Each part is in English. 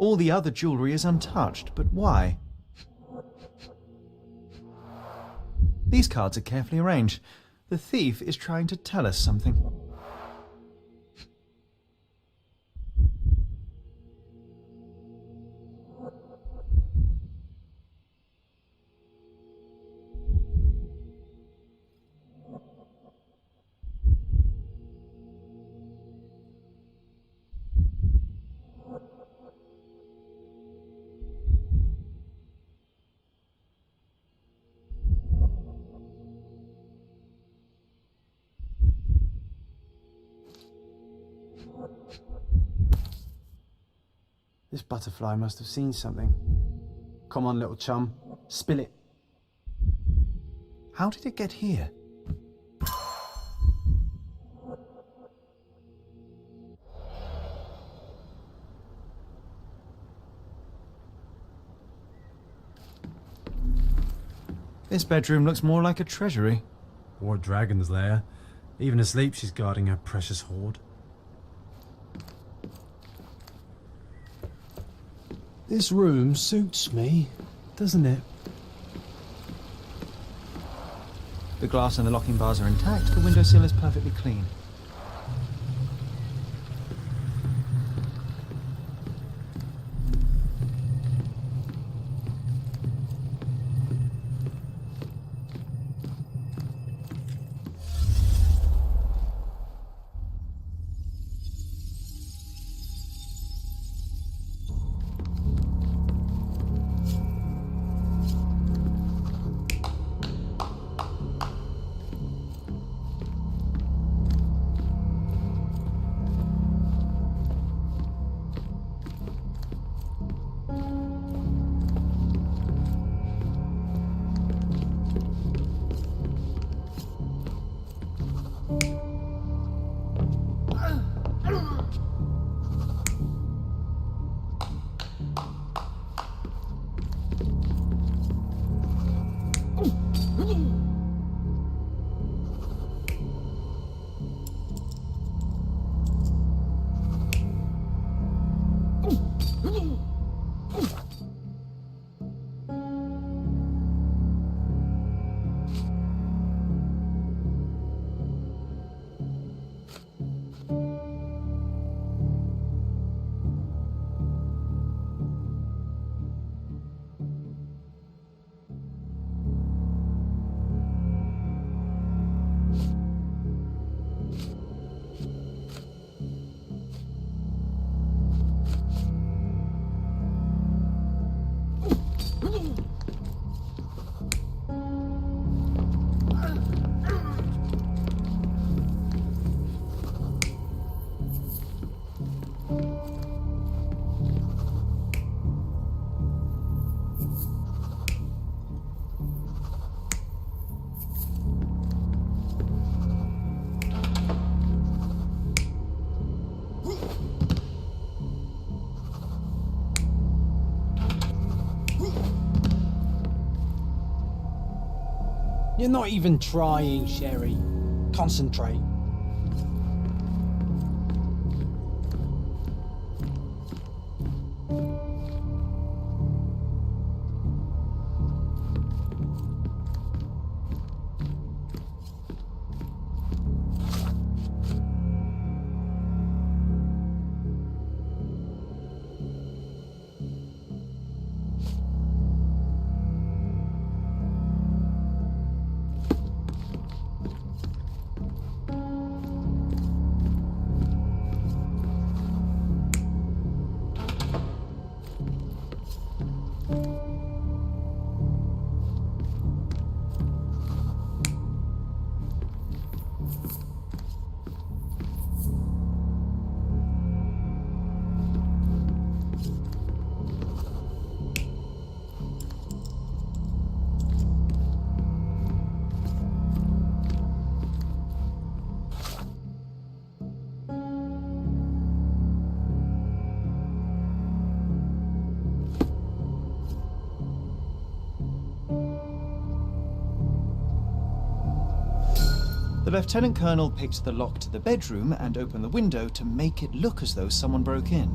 All the other jewellery is untouched, but why? These cards are carefully arranged. The thief is trying to tell us something. This butterfly must have seen something. Come on, little chum. Spill it. How did it get here? This bedroom looks more like a treasury. Or a dragon's lair. Even asleep, she's guarding her precious hoard. This room suits me, doesn't it? The glass and the locking bars are intact. The windowsill is perfectly clean. You're not even trying, Sherry. Concentrate. The Lieutenant Colonel picked the lock to the bedroom and opened the window to make it look as though someone broke in.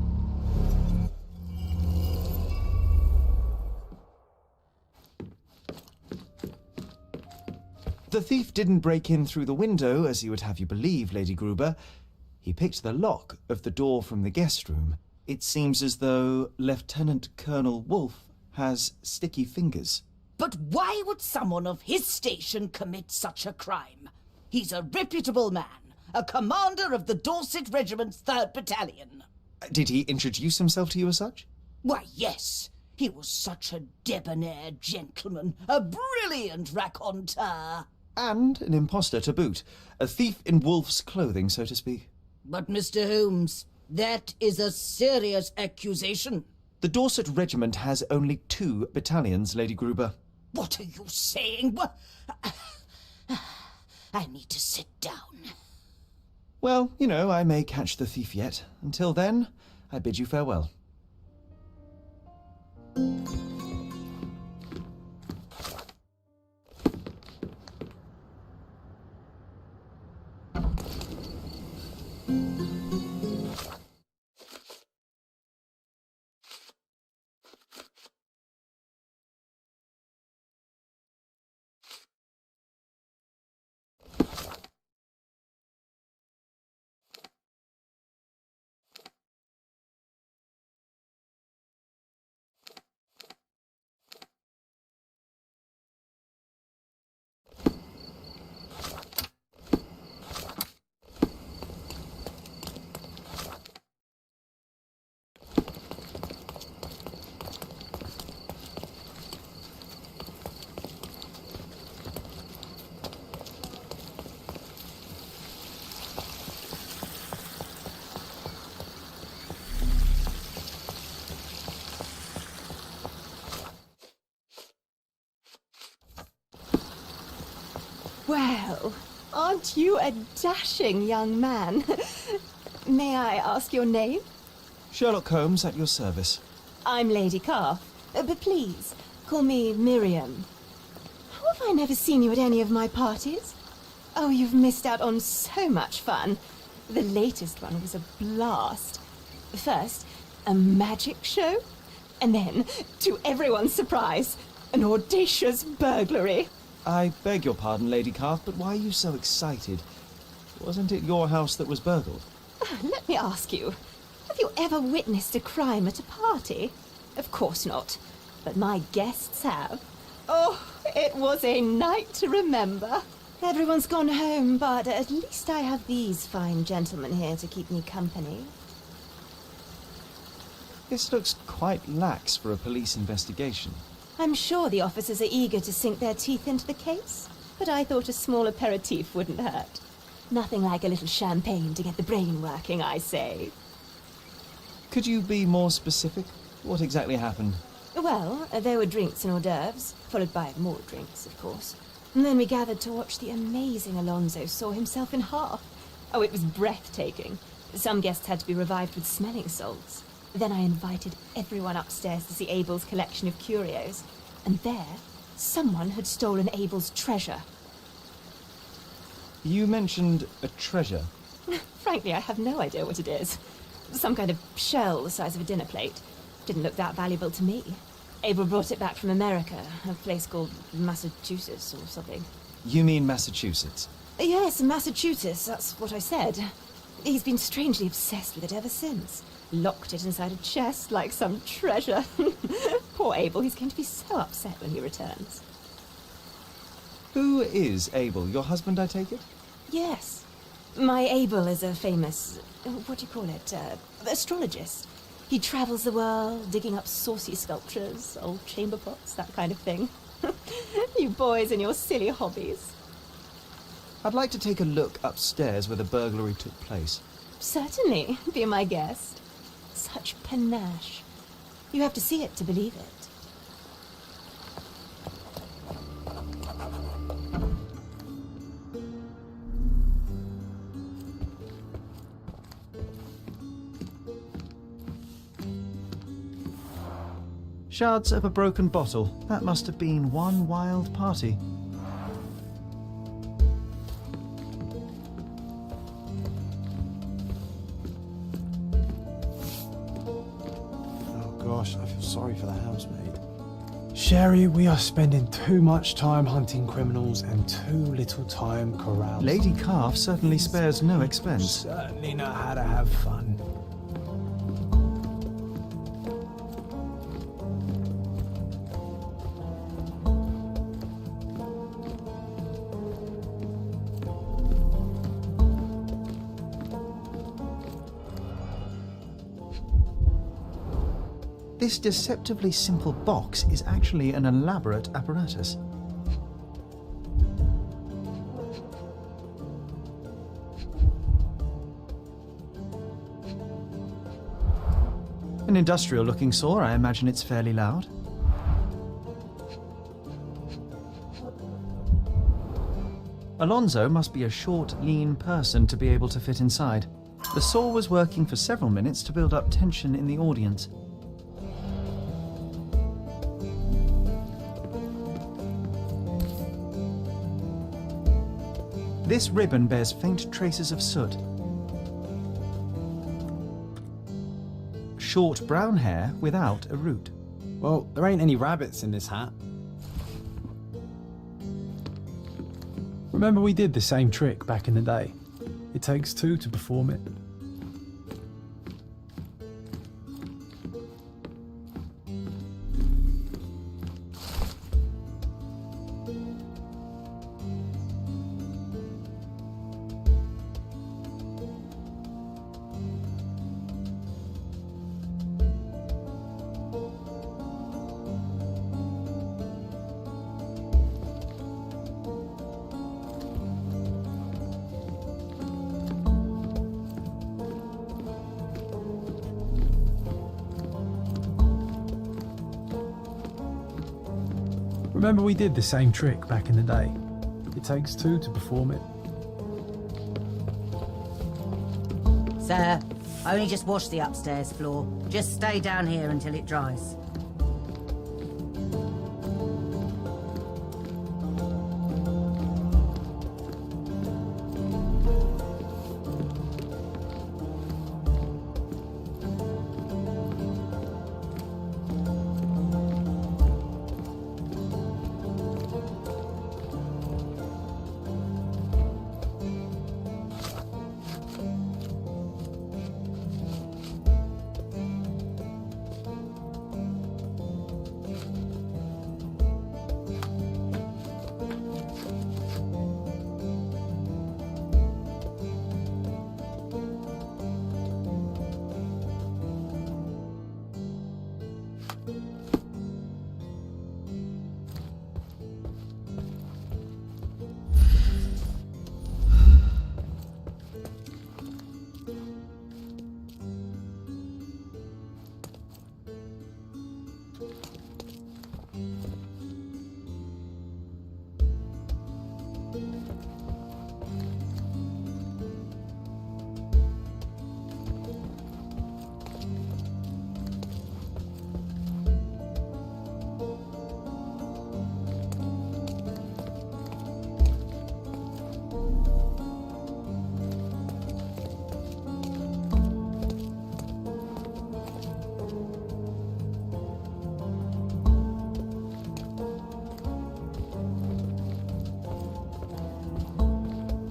The thief didn't break in through the window, as he would have you believe, Lady Gruber. He picked the lock of the door from the guest room. It seems as though Lieutenant Colonel Wolfe has sticky fingers. But why would someone of his station commit such a crime? He's a reputable man, a commander of the Dorset Regiment's 3rd Battalion. Did he introduce himself to you as such? Why, yes. He was such a debonair gentleman, a brilliant raconteur. And an impostor to boot. A thief in Wolfe's clothing, so to speak. But, Mr. Holmes, that is a serious accusation. The Dorset Regiment has only 2 battalions, Lady Gruber. What are you saying? I need to sit down. Well, you know, I may catch the thief yet. Until then, I bid you farewell. Well, aren't you a dashing young man? May I ask your name? Sherlock Holmes, at your service. I'm Lady Carr, but please, call me Miriam. How have I never seen you at any of my parties? Oh, you've missed out on so much fun. The latest one was a blast. First, a magic show, and then, to everyone's surprise, an audacious burglary. I beg your pardon, Lady Carr, but why are you so excited? Wasn't it your house that was burgled? Let me ask you, have you ever witnessed a crime at a party? Of course not, but my guests have. Oh, it was a night to remember. Everyone's gone home, but at least I have these fine gentlemen here to keep me company. This looks quite lax for a police investigation. I'm sure the officers are eager to sink their teeth into the case, but I thought a small aperitif wouldn't hurt. Nothing like a little champagne to get the brain working, I say. Could you be more specific? What exactly happened? Well, there were drinks and hors d'oeuvres, followed by more drinks, of course. And then we gathered to watch the amazing Alonso saw himself in half. Oh, it was breathtaking. Some guests had to be revived with smelling salts. Then I invited everyone upstairs to see Abel's collection of curios. And there, someone had stolen Abel's treasure. You mentioned a treasure. Frankly, I have no idea what it is. Some kind of shell the size of a dinner plate. Didn't look that valuable to me. Abel brought it back from America, a place called Massachusetts or something. You mean Massachusetts? Yes, Massachusetts, that's what I said. He's been strangely obsessed with it ever since. Locked it inside a chest like some treasure. Poor Abel, he's going to be so upset when he returns. Who is Abel? Your husband, I take it? Yes. My Abel is a famous, what do you call it, astrologist. He travels the world, digging up saucy sculptures, old chamber pots, that kind of thing. You boys and your silly hobbies. I'd like to take a look upstairs where the burglary took place. Certainly, be my guest. Such panache. You have to see it to believe it. Shards of a broken bottle. That must have been one wild party. Oh gosh, I feel sorry for the housemaid. Sherry, we are spending too much time hunting criminals and too little time carousing. Lady Calf certainly spares no expense. Certainly know how to have fun. This deceptively simple box is actually an elaborate apparatus. An industrial-looking saw, I imagine it's fairly loud. Alonso must be a short, lean person to be able to fit inside. The saw was working for several minutes to build up tension in the audience. This ribbon bears faint traces of soot. Short brown hair without a root. Well, there ain't any rabbits in this hat. Remember we did the same trick back in the day. It takes two to perform it. Remember we did the same trick back in the day. It takes two to perform it. Sir, I only just washed the upstairs floor. Just stay down here until it dries.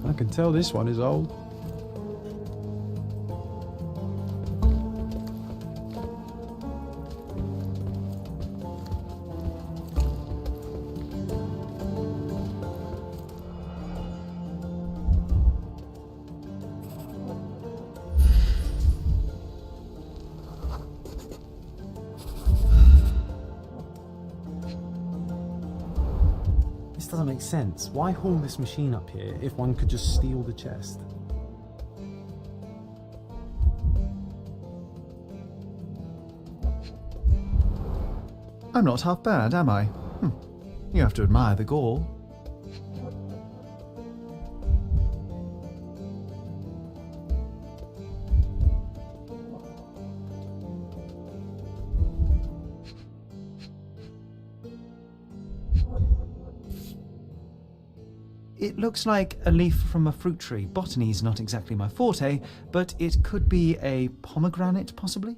I can tell this one is old. This doesn't make sense. Why haul this machine up here if one could just steal the chest? I'm not half bad, am I? You have to admire the gall. It looks like a leaf from a fruit tree. Botany's not exactly my forte, but it could be a pomegranate, possibly?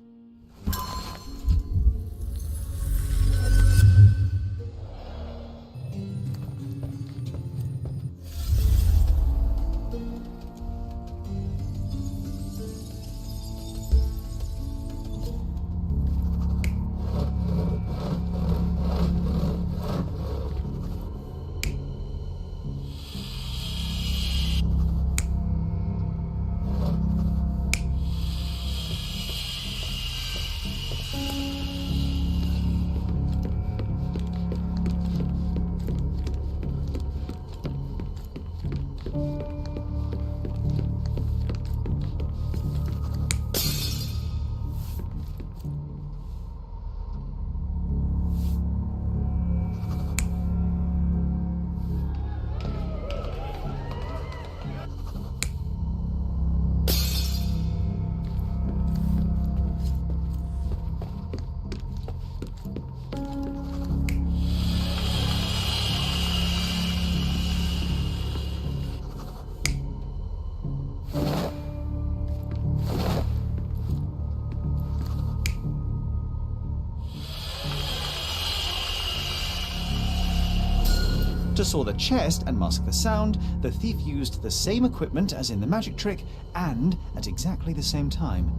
To saw the chest and mask the sound, the thief used the same equipment as in the magic trick, and at exactly the same time.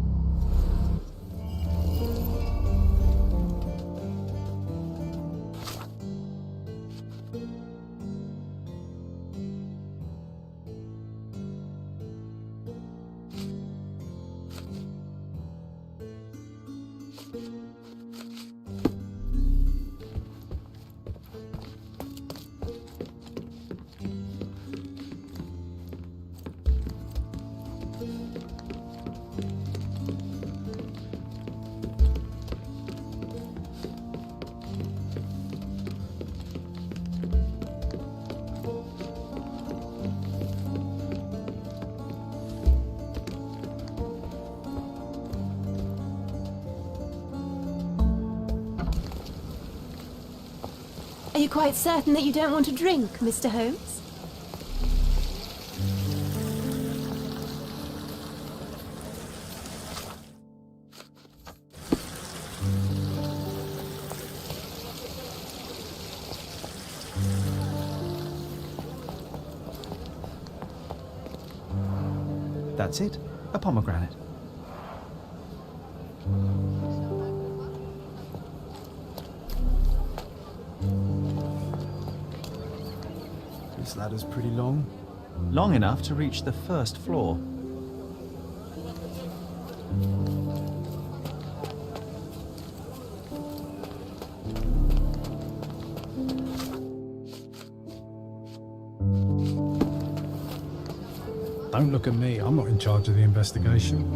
Are you quite certain that you don't want a drink, Mr. Holmes? That's it, a pomegranate. This ladder's pretty long. Long enough to reach the first floor. Don't look at me, I'm not in charge of the investigation.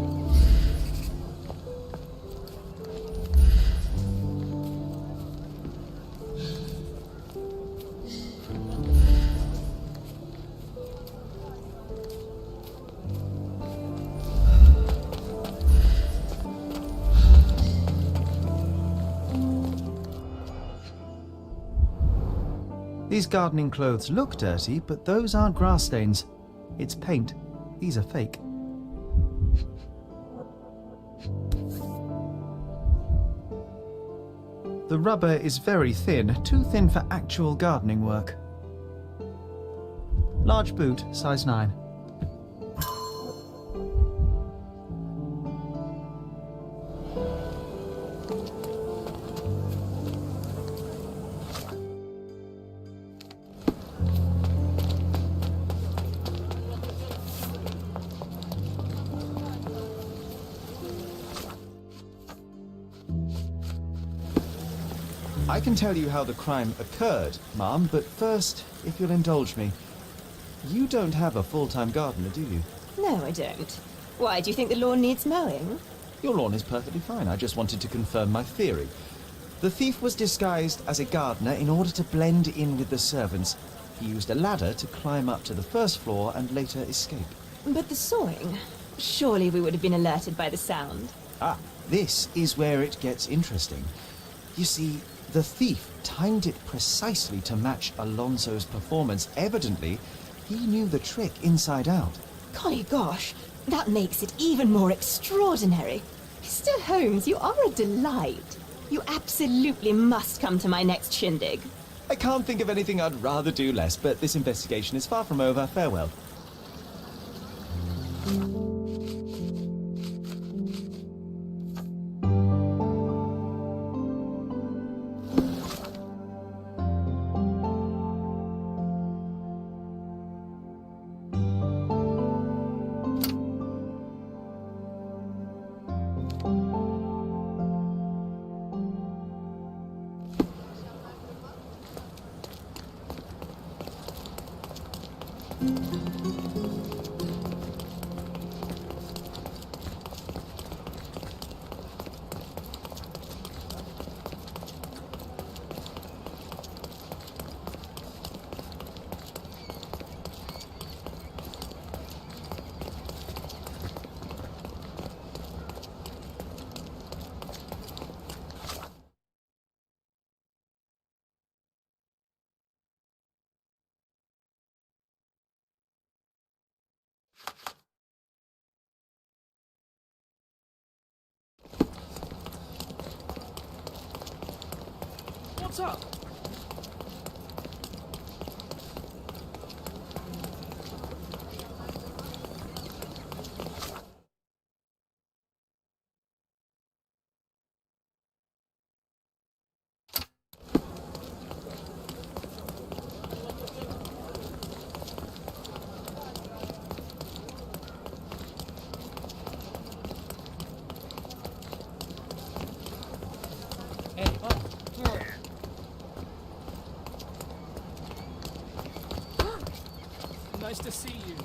These gardening clothes look dirty, but those aren't grass stains. It's paint. These are fake. The rubber is very thin, too thin for actual gardening work. Large boot, size 9. I can tell you how the crime occurred, Ma'am, but first, if you'll indulge me. You don't have a full-time gardener, do you? No, I don't. Why, do you think the lawn needs mowing? Your lawn is perfectly fine. I just wanted to confirm my theory. The thief was disguised as a gardener in order to blend in with the servants. He used a ladder to climb up to the first floor and later escape. But the sawing? Surely we would have been alerted by the sound. Ah, this is where it gets interesting. You see, the thief timed it precisely to match Alonso's performance. Evidently, he knew the trick inside out. Golly gosh, that makes it even more extraordinary. Mr. Holmes, you are a delight. You absolutely must come to my next shindig. I can't think of anything I'd rather do less, but this investigation is far from over. Farewell. What's up? Nice to see you.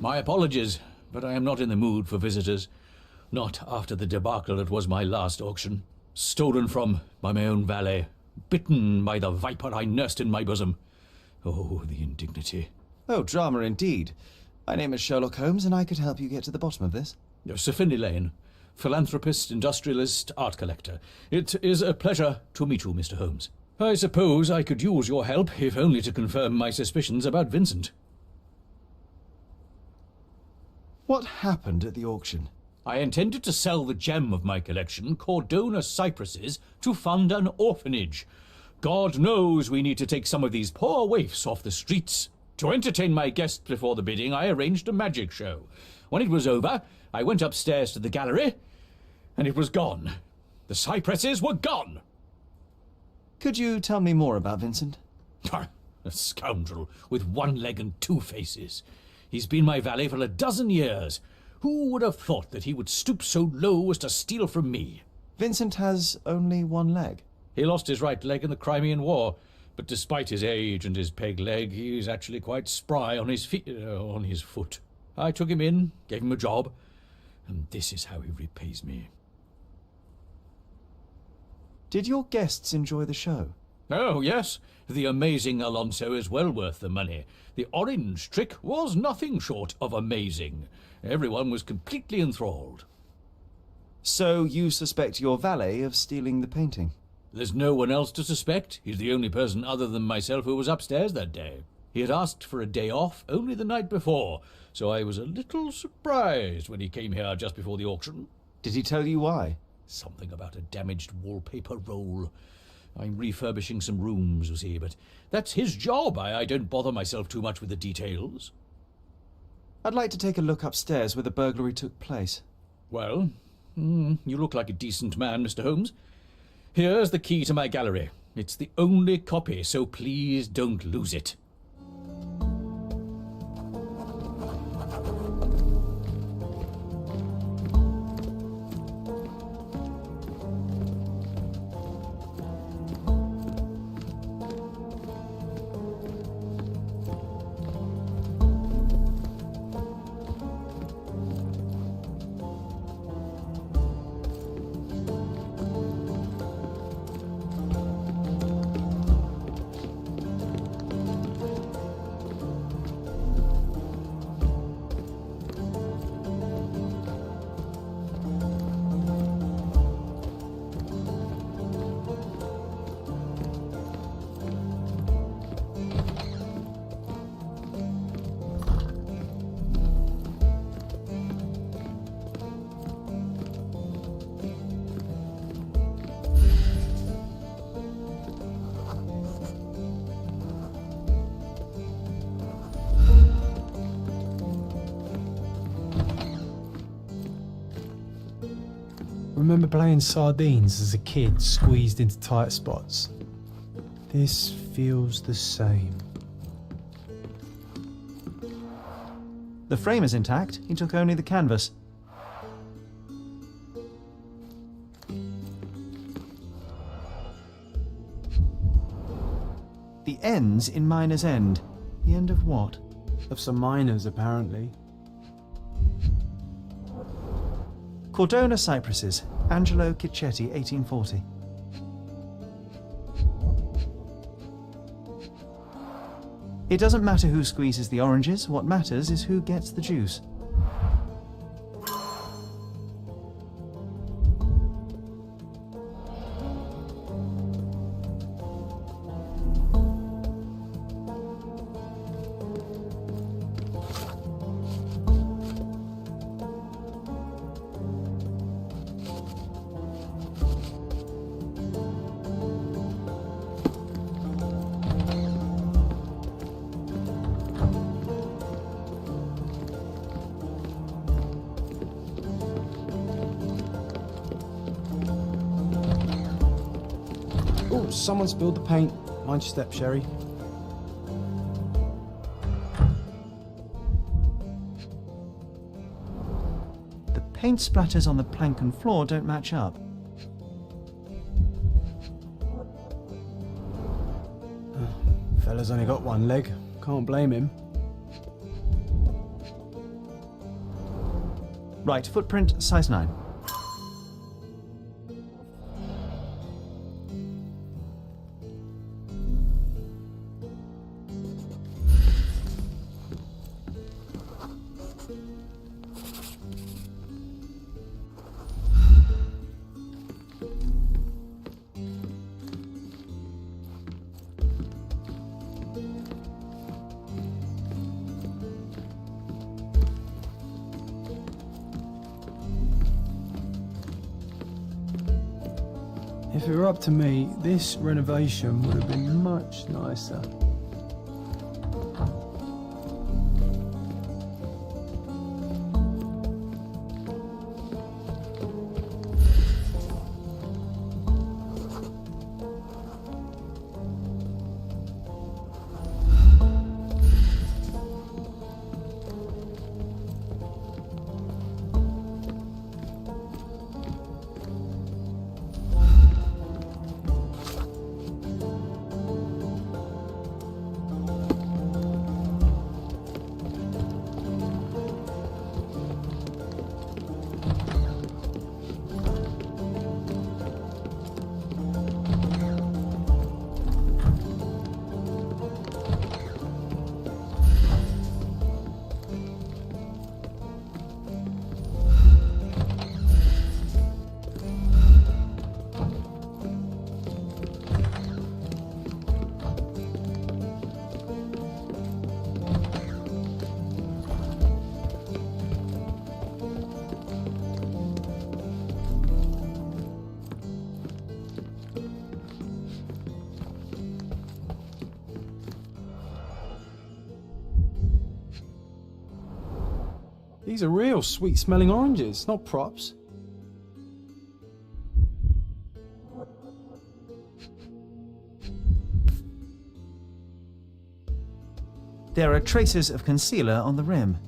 My apologies, but I am not in the mood for visitors. Not after the debacle that was my last auction. Stolen from by my own valet. Bitten by the viper I nursed in my bosom. Oh, the indignity. Oh, drama indeed. My name is Sherlock Holmes, and I could help you get to the bottom of this. Sir Finlay Lane, philanthropist, industrialist, art collector. It is a pleasure to meet you, Mr. Holmes. I suppose I could use your help, if only to confirm my suspicions about Vincent. What happened at the auction? I intended to sell the gem of my collection, Cordona cypresses, to fund an orphanage. God knows we need to take some of these poor waifs off the streets. To entertain my guests before the bidding, I arranged a magic show. When it was over, I went upstairs to the gallery, and it was gone. The cypresses were gone. Could you tell me more about Vincent? A scoundrel with one leg and two faces. He's been my valet for a dozen years. Who would have thought that he would stoop so low as to steal from me? Vincent has only one leg. He lost his right leg in the Crimean War, but despite his age and his peg leg, he's actually quite spry on his foot. I took him in, gave him a job, and this is how he repays me. Did your guests enjoy the show? Oh, yes. The amazing Alonso is well worth the money. The orange trick was nothing short of amazing. Everyone was completely enthralled. So you suspect your valet of stealing the painting? There's no one else to suspect. He's the only person other than myself who was upstairs that day. He had asked for a day off only the night before, so I was a little surprised when he came here just before the auction. Did he tell you why? Something about a damaged wallpaper roll. I'm refurbishing some rooms, you see, but that's his job. I don't bother myself too much with the details. I'd like to take a look upstairs where the burglary took place. Well, you look like a decent man, Mr. Holmes. Here's the key to my gallery. It's the only copy, so please don't lose it. Remember playing sardines as a kid, squeezed into tight spots? This feels the same. The frame is intact. He took only the canvas. The end's in Miner's End. The end of what? Of some miners, apparently. Cordona cypresses. Angelo Cicchetti, 1840. It doesn't matter who squeezes the oranges. What matters is who gets the juice. Oh, someone spilled the paint. Mind your step, Sherry. The paint splatters on the plank and floor don't match up. Fella's only got one leg. Can't blame him. Right, footprint, size 9. If it were up to me, this renovation would have been much nicer. These are real sweet-smelling oranges, not props. There are traces of concealer on the rim.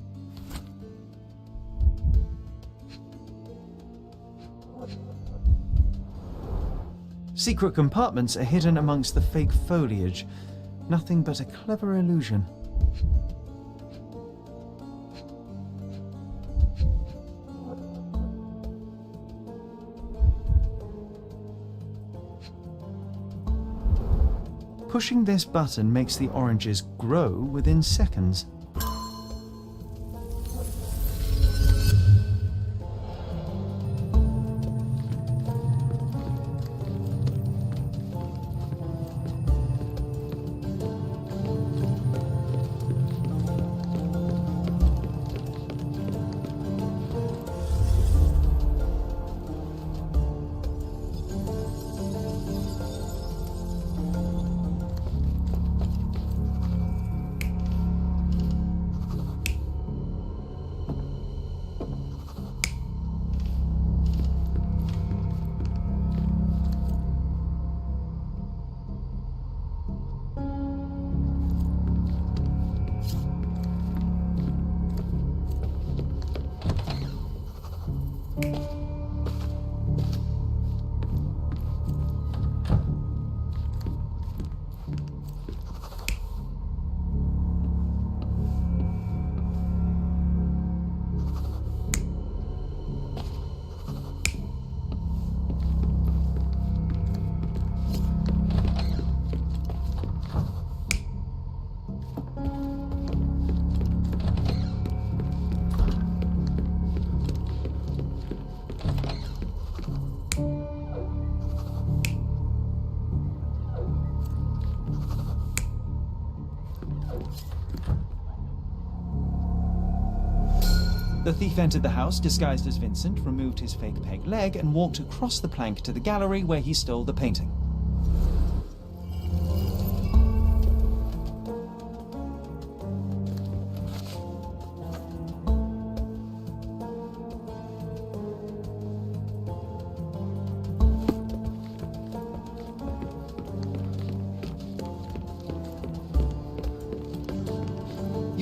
Secret compartments are hidden amongst the fake foliage. Nothing but a clever illusion. Pushing this button makes the oranges grow within seconds. The thief entered the house disguised as Vincent, removed his fake peg leg, and walked across the plank to the gallery where he stole the painting.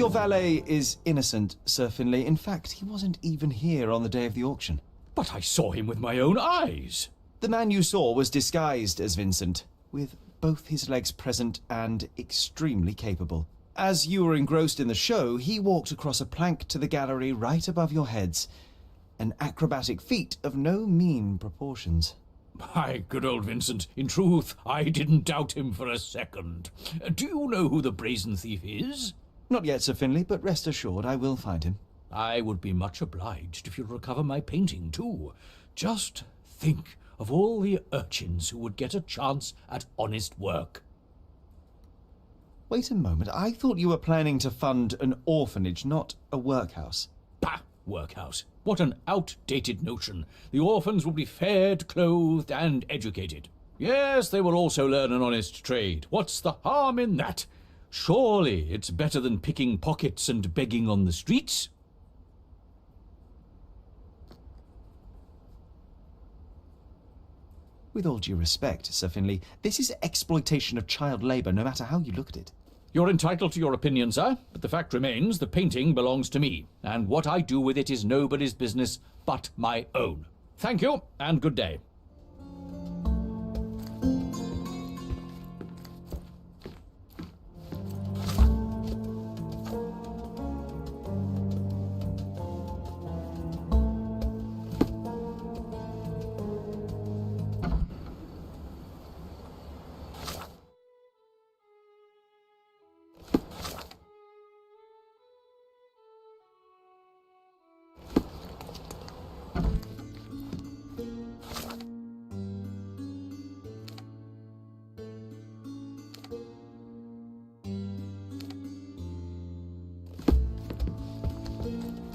Your valet is innocent, Sir Finlay. In fact, he wasn't even here on the day of the auction. But I saw him with my own eyes. The man you saw was disguised as Vincent, with both his legs present and extremely capable. As you were engrossed in the show, he walked across a plank to the gallery right above your heads. An acrobatic feat of no mean proportions. My good old Vincent, in truth, I didn't doubt him for a second. Do you know who the brazen thief is? Not yet, Sir Finlay, but rest assured I will find him. I would be much obliged if you'll recover my painting, too. Just think of all the urchins who would get a chance at honest work. Wait a moment, I thought you were planning to fund an orphanage, not a workhouse. Bah! Workhouse. What an outdated notion. The orphans will be fed, clothed, and educated. Yes, they will also learn an honest trade. What's the harm in that? Surely it's better than picking pockets and begging on the streets. With all due respect, Sir Finlay, this is exploitation of child labour, no matter how you look at it. You're entitled to your opinion, sir, but the fact remains the painting belongs to me, and what I do with it is nobody's business but my own. Thank you, and good day.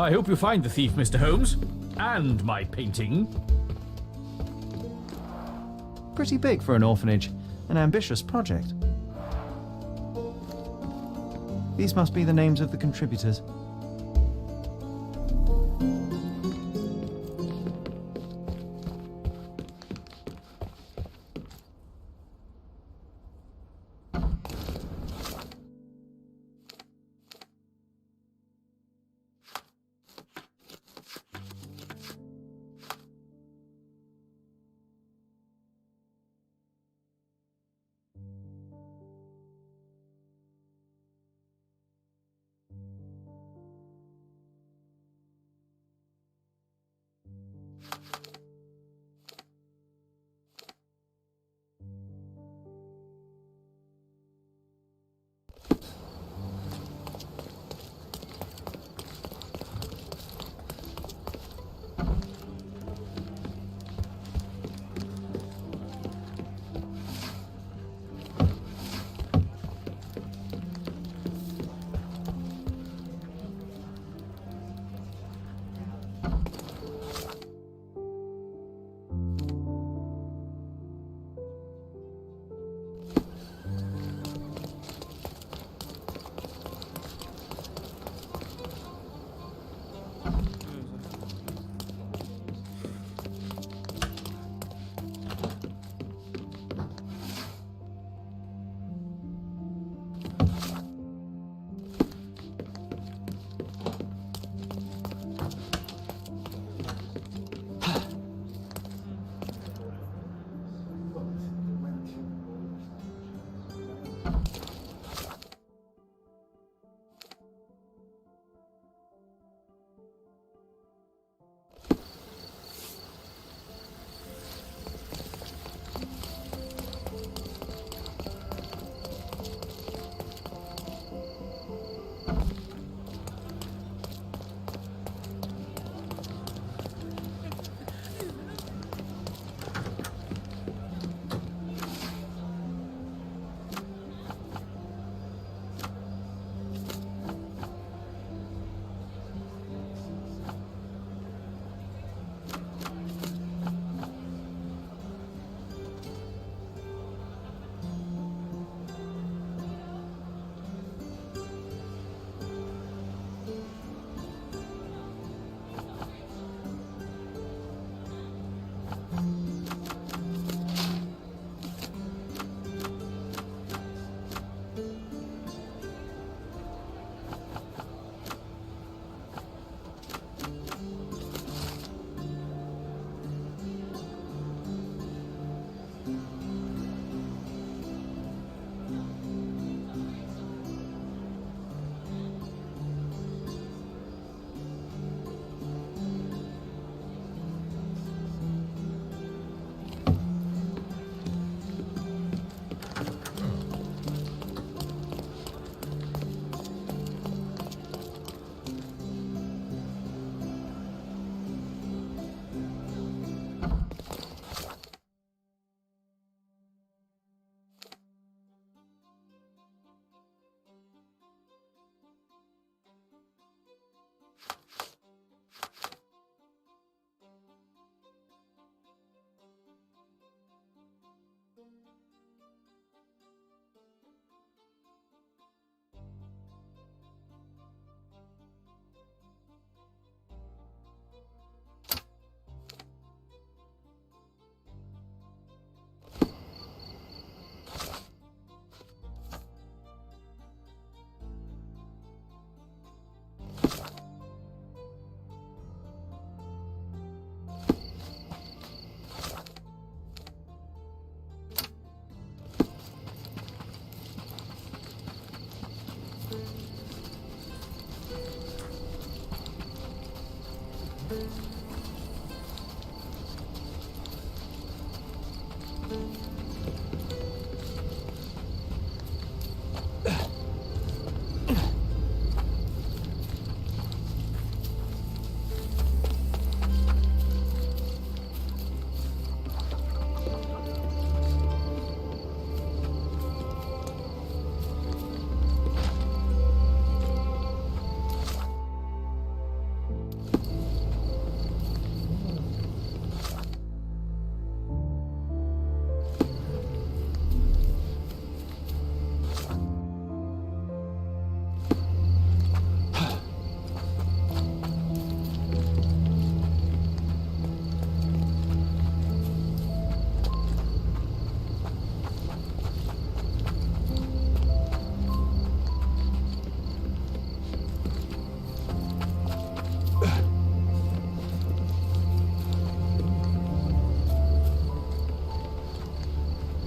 I hope you find the thief, Mr. Holmes, and my painting. Pretty big for an orphanage. An ambitious project. These must be the names of the contributors.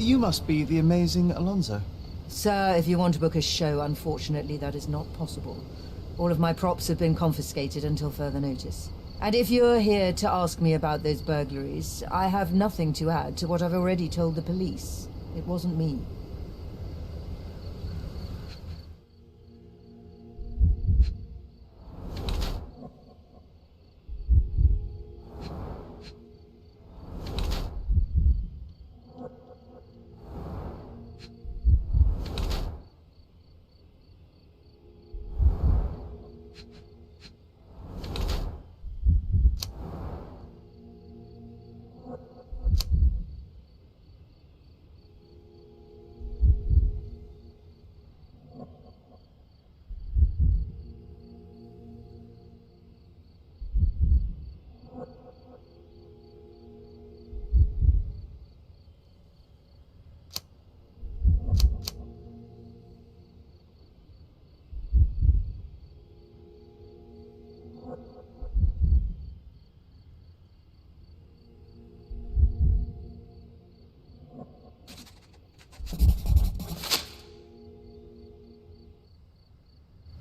You must be the amazing Alonso. Sir, if you want to book a show, unfortunately that is not possible. All of my props have been confiscated until further notice. And if you're here to ask me about those burglaries, I have nothing to add to what I've already told the police. It wasn't me.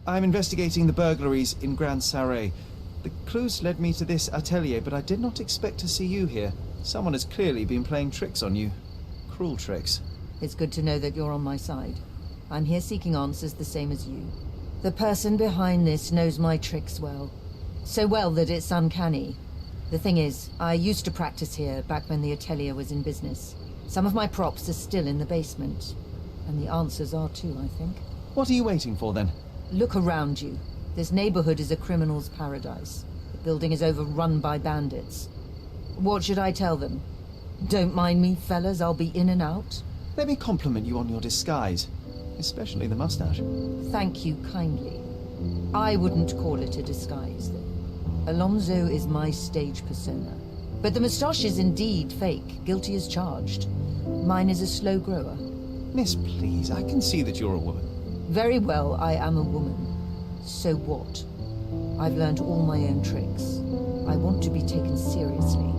I'm investigating the burglaries in Grand Sarre. The clues led me to this atelier, but I did not expect to see you here. Someone has clearly been playing tricks on you. Cruel tricks. It's good to know that you're on my side. I'm here seeking answers the same as you. The person behind this knows my tricks well. So well that it's uncanny. The thing is, I used to practice here back when the atelier was in business. Some of my props are still in the basement. And the answers are too, I think. What are you waiting for, then? Look around you. This neighborhood is a criminal's paradise. The building is overrun by bandits. What should I tell them? Don't mind me, fellas, I'll be in and out. Let me compliment you on your disguise, especially the mustache. Thank you kindly. I wouldn't call it a disguise, though. Alonso is my stage persona. But the moustache is indeed fake, guilty as charged. Mine is a slow grower. Miss, please, I can see that you're a woman. Very well, I am a woman. So what? I've learned all my own tricks. I want to be taken seriously,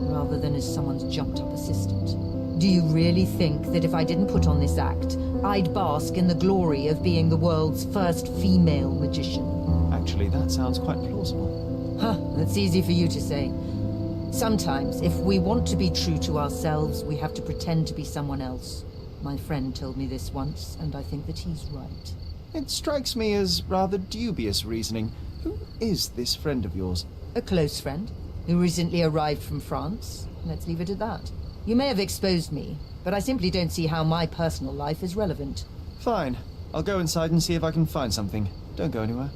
rather than as someone's jumped-up assistant. Do you really think that if I didn't put on this act, I'd bask in the glory of being the world's first female magician? Actually, that sounds quite plausible. Huh, that's easy for you to say. Sometimes, if we want to be true to ourselves, we have to pretend to be someone else. My friend told me this once, and I think that he's right. It strikes me as rather dubious reasoning. Who is this friend of yours? A close friend, who recently arrived from France. Let's leave it at that. You may have exposed me, but I simply don't see how my personal life is relevant. Fine. I'll go inside and see if I can find something. Don't go anywhere.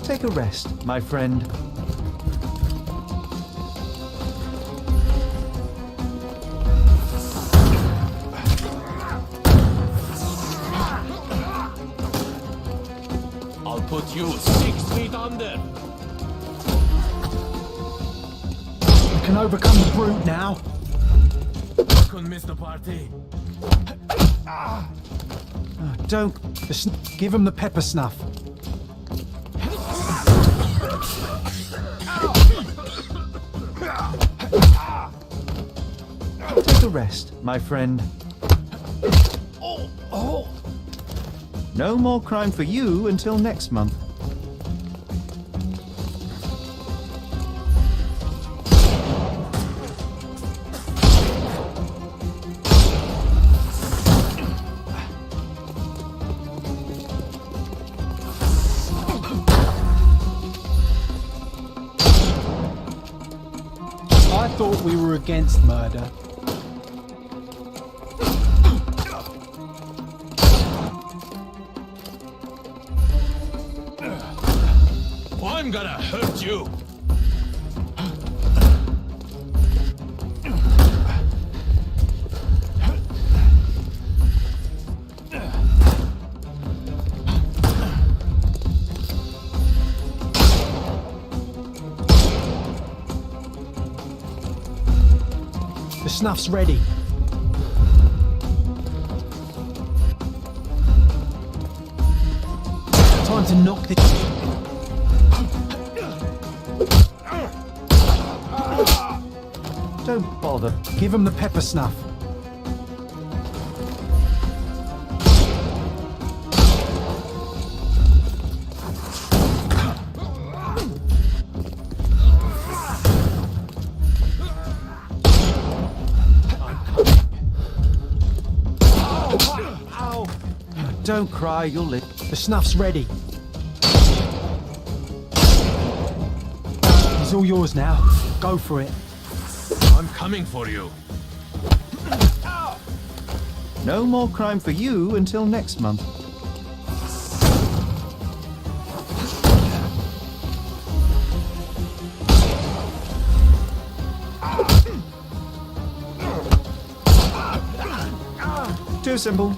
Take a rest, my friend. I'll put you 6 feet under. You can overcome the brute now. Couldn't miss the party. Don't. Just give him the pepper snuff. Take a rest, my friend. No more crime for you until next month. I thought we were against murder. I'm gonna hurt you. The snuff's ready. Time to knock the... Don't bother. Give him the pepper snuff. Don't cry, you'll live. The snuff's ready. He's all yours now. Go for it. I'm coming for you. No more crime for you until next month. Too simple.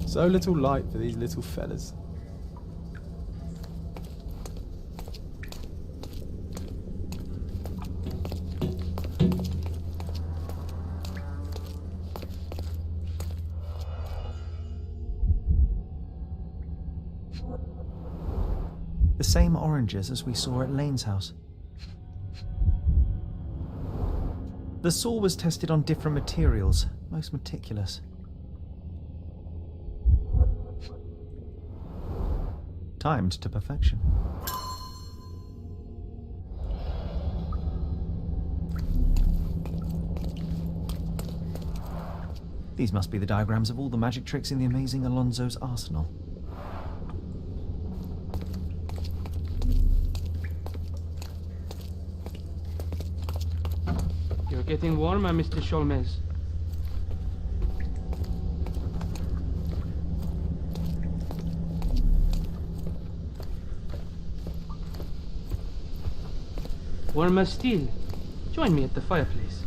So little light for these little fellas. The same oranges as we saw at Lane's house. The saw was tested on different materials, most meticulous. Timed to perfection. These must be the diagrams of all the magic tricks in the amazing Alonso's arsenal. You're getting warmer, Mr. Sholmes. Warmer still. Join me at the fireplace.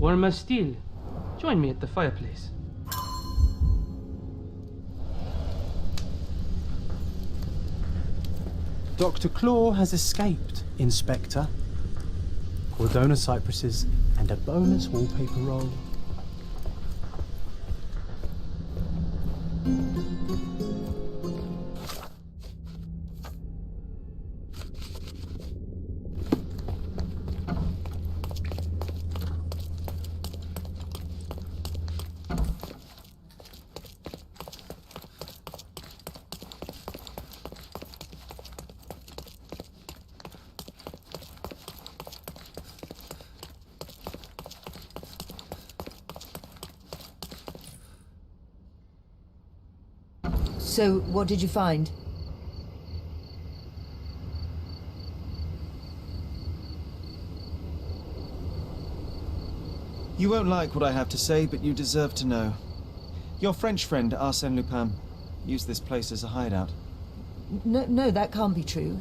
Warm as steel. Join me at the fireplace. Dr. Claw has escaped, Inspector. Cordona cypresses and a bonus wallpaper roll. So, what did you find? You won't like what I have to say, but you deserve to know. Your French friend, Arsène Lupin, used this place as a hideout. No, that can't be true.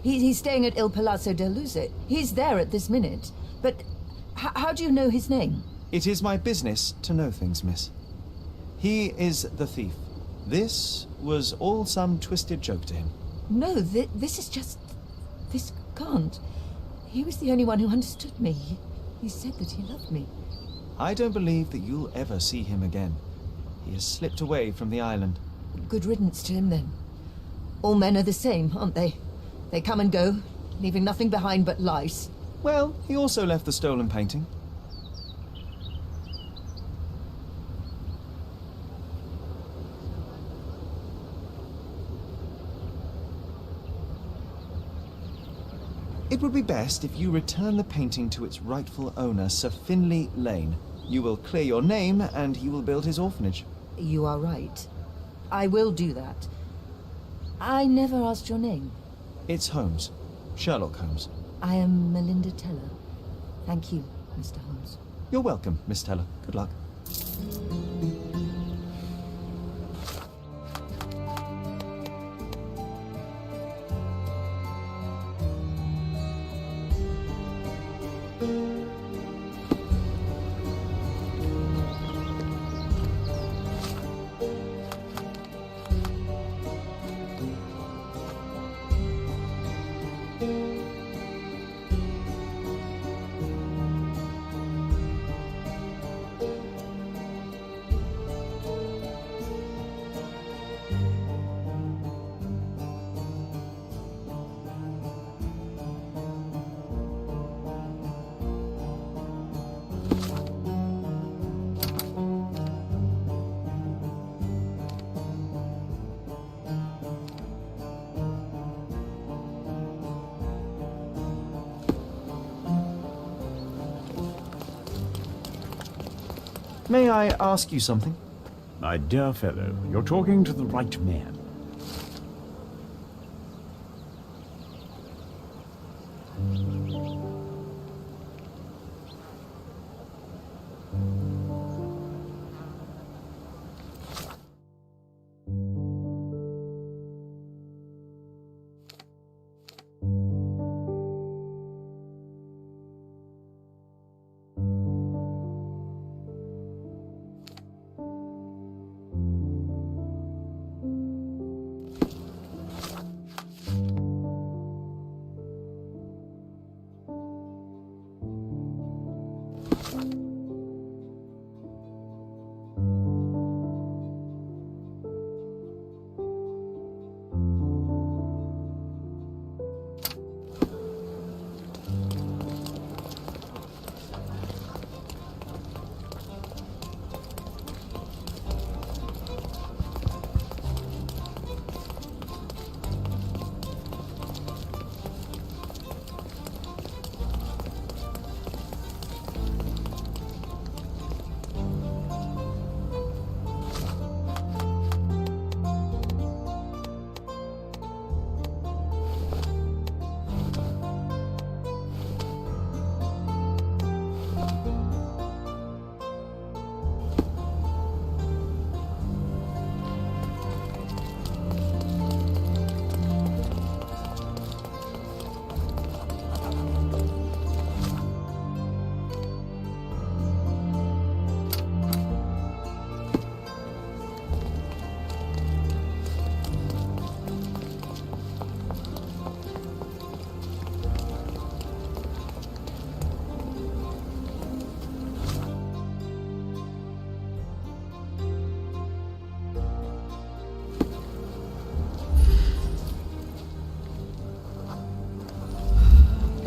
He's staying at Il Palazzo del Luce. He's there at this minute. But how do you know his name? It is my business to know things, miss. He is the thief. This was all some twisted joke to him. No, this is just... This can't. He was the only one who understood me. He said that he loved me. I don't believe that you'll ever see him again. He has slipped away from the island. Good riddance to him, then. All men are the same, aren't they? They come and go, leaving nothing behind but lies. Well, he also left the stolen painting. It would be best if you return the painting to its rightful owner, Sir Finlay Lane. You will clear your name, and he will build his orphanage. You are right. I will do that. I never asked your name. It's Holmes. Sherlock Holmes. I am Melinda Teller. Thank you, Mr. Holmes. You're welcome, Miss Teller. Good luck. May I ask you something? My dear fellow, you're talking to the right man.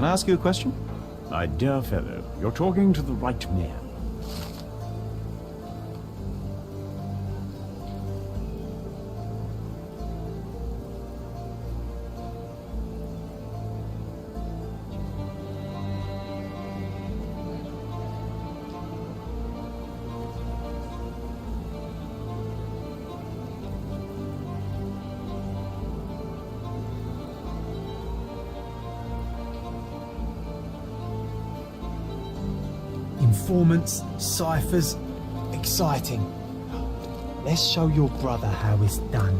Can I ask you a question? My dear fellow, you're talking to the right man. Informants, ciphers, exciting. Let's show your brother how it's done.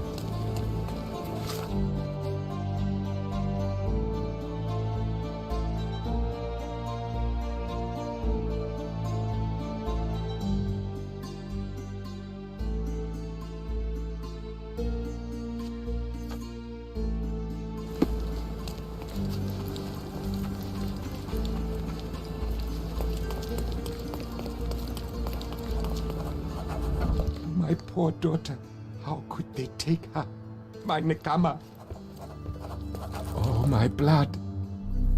My poor daughter, how could they take her? My Nekama. Oh, my blood.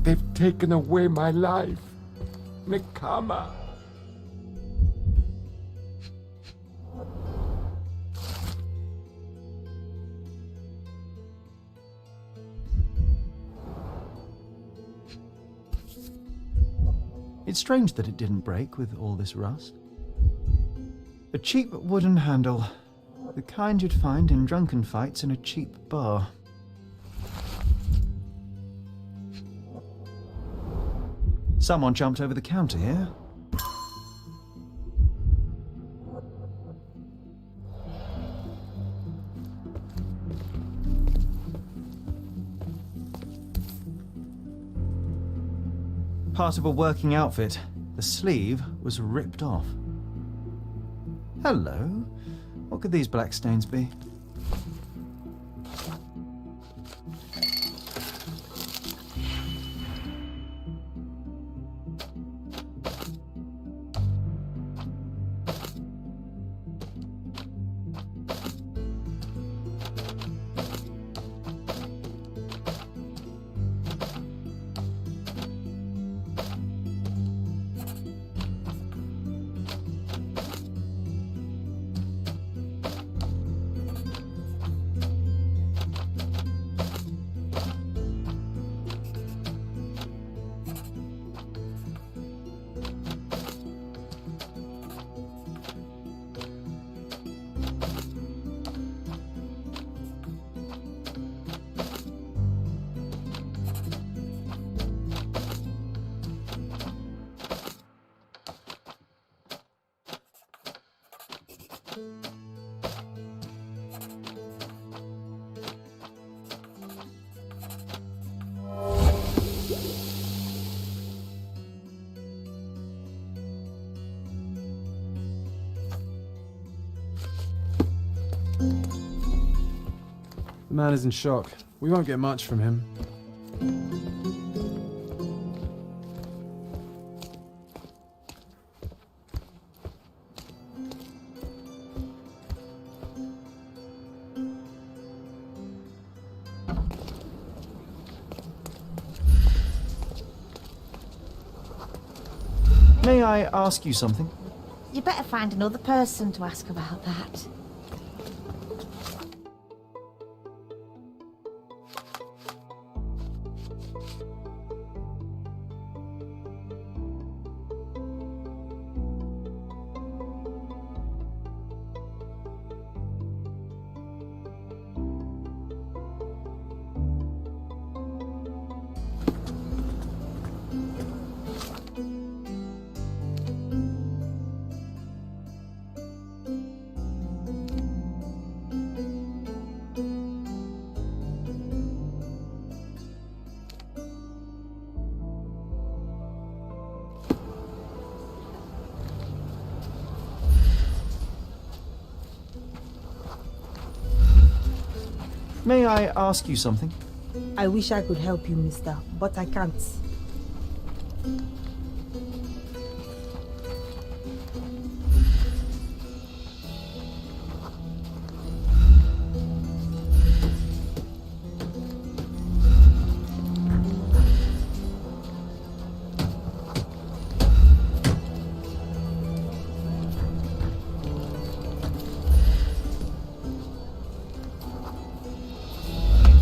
They've taken away my life. Nekama. It's strange that it didn't break with all this rust. A cheap wooden handle, the kind you'd find in drunken fights in a cheap bar. Someone jumped over the counter here. Part of a working outfit. The sleeve was ripped off. Hello. What could these black stains be? The man is in shock. We won't get much from him. May I ask you something? You better find another person to ask about that. May I ask you something? I wish I could help you, mister, but I can't.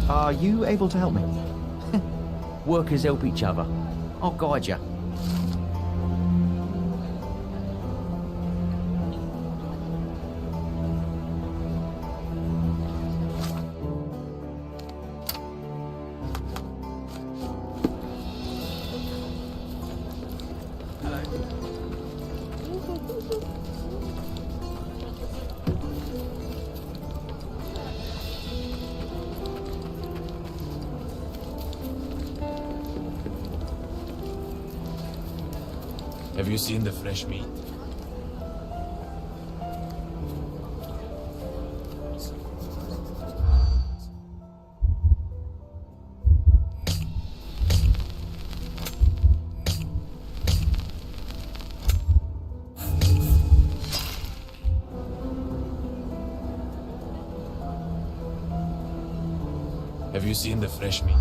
Are you able to help me? Workers help each other. I'll guide you. Have you seen the fresh meat? Have you seen the fresh meat?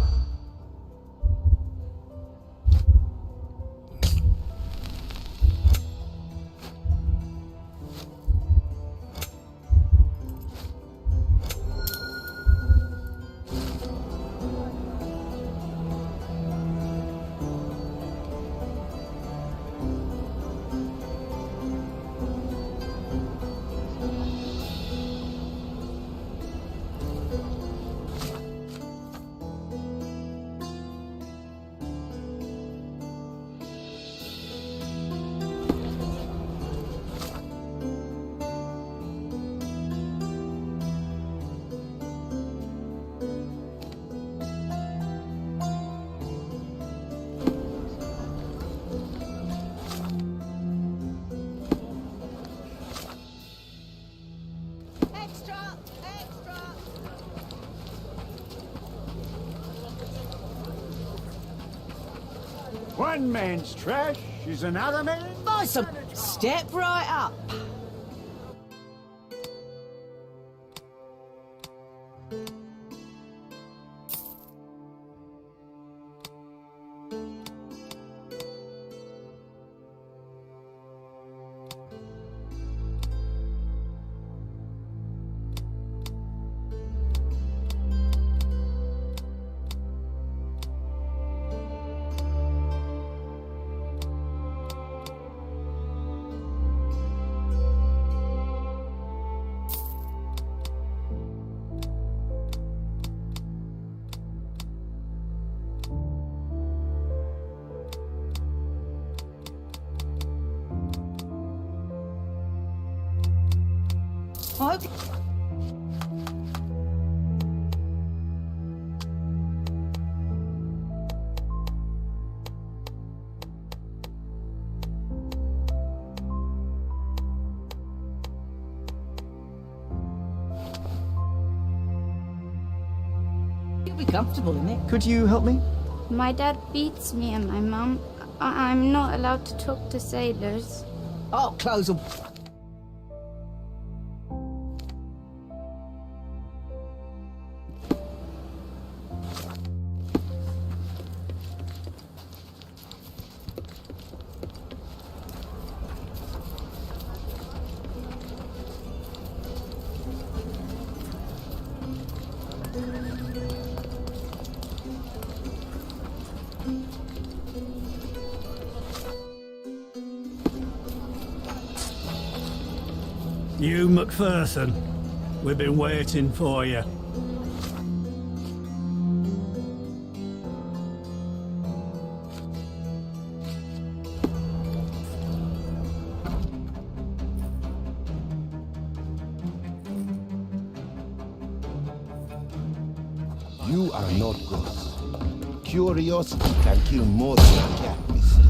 One man's trash is another man's... Awesome! Step right up. Okay. You'll be comfortable in it. Could you help me? My dad beats me and my mum. I'm not allowed to talk to sailors. Oh, close them. You, MacPherson, we've been waiting for you. You are not ghosts. Curiosity can kill more than a cat, mister.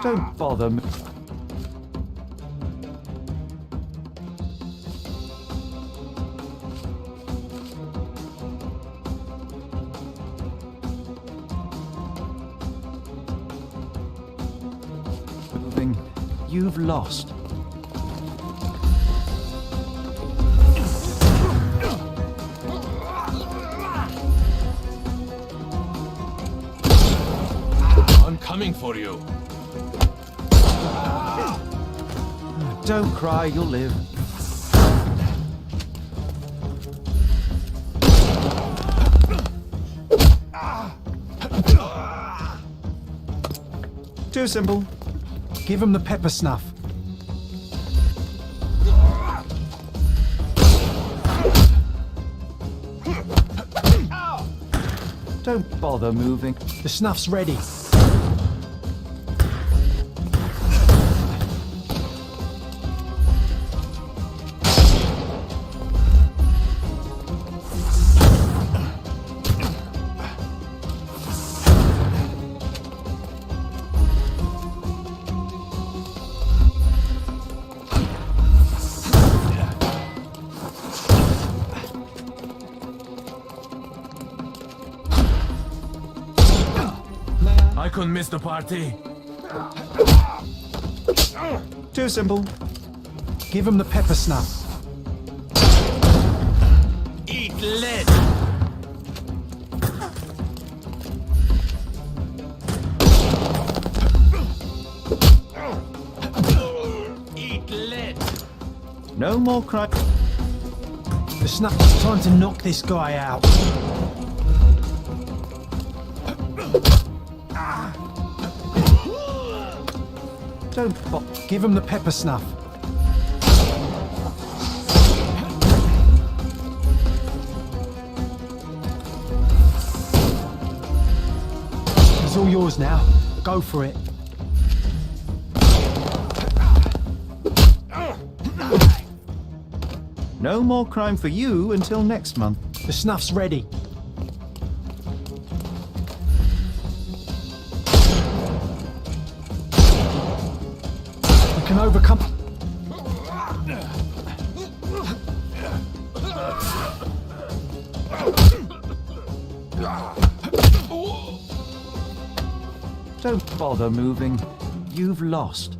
Don't bother me. You've lost. I'm coming for you. Don't cry, you'll live. Too simple. Give him the pepper snuff. Don't bother moving. The snuff's ready. I couldn't miss the party. Too simple. Give him the pepper snuff. Eat lead. Eat lead. No more crime. The snuff. Time to knock this guy out. Don't give him the pepper snuff. It's all yours now. Go for it. No more crime for you until next month. The snuff's ready. We can overcome. Don't bother moving. You've lost.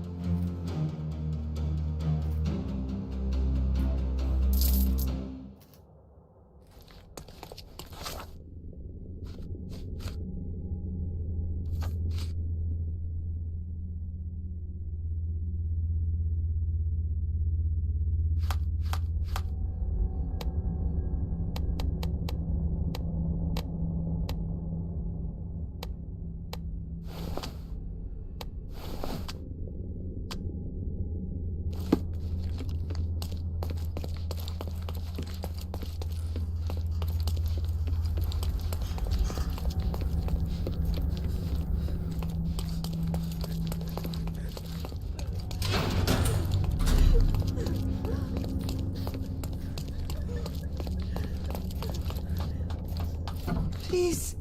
Please,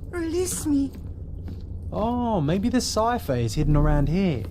release me. Oh, maybe the cipher is hidden around here.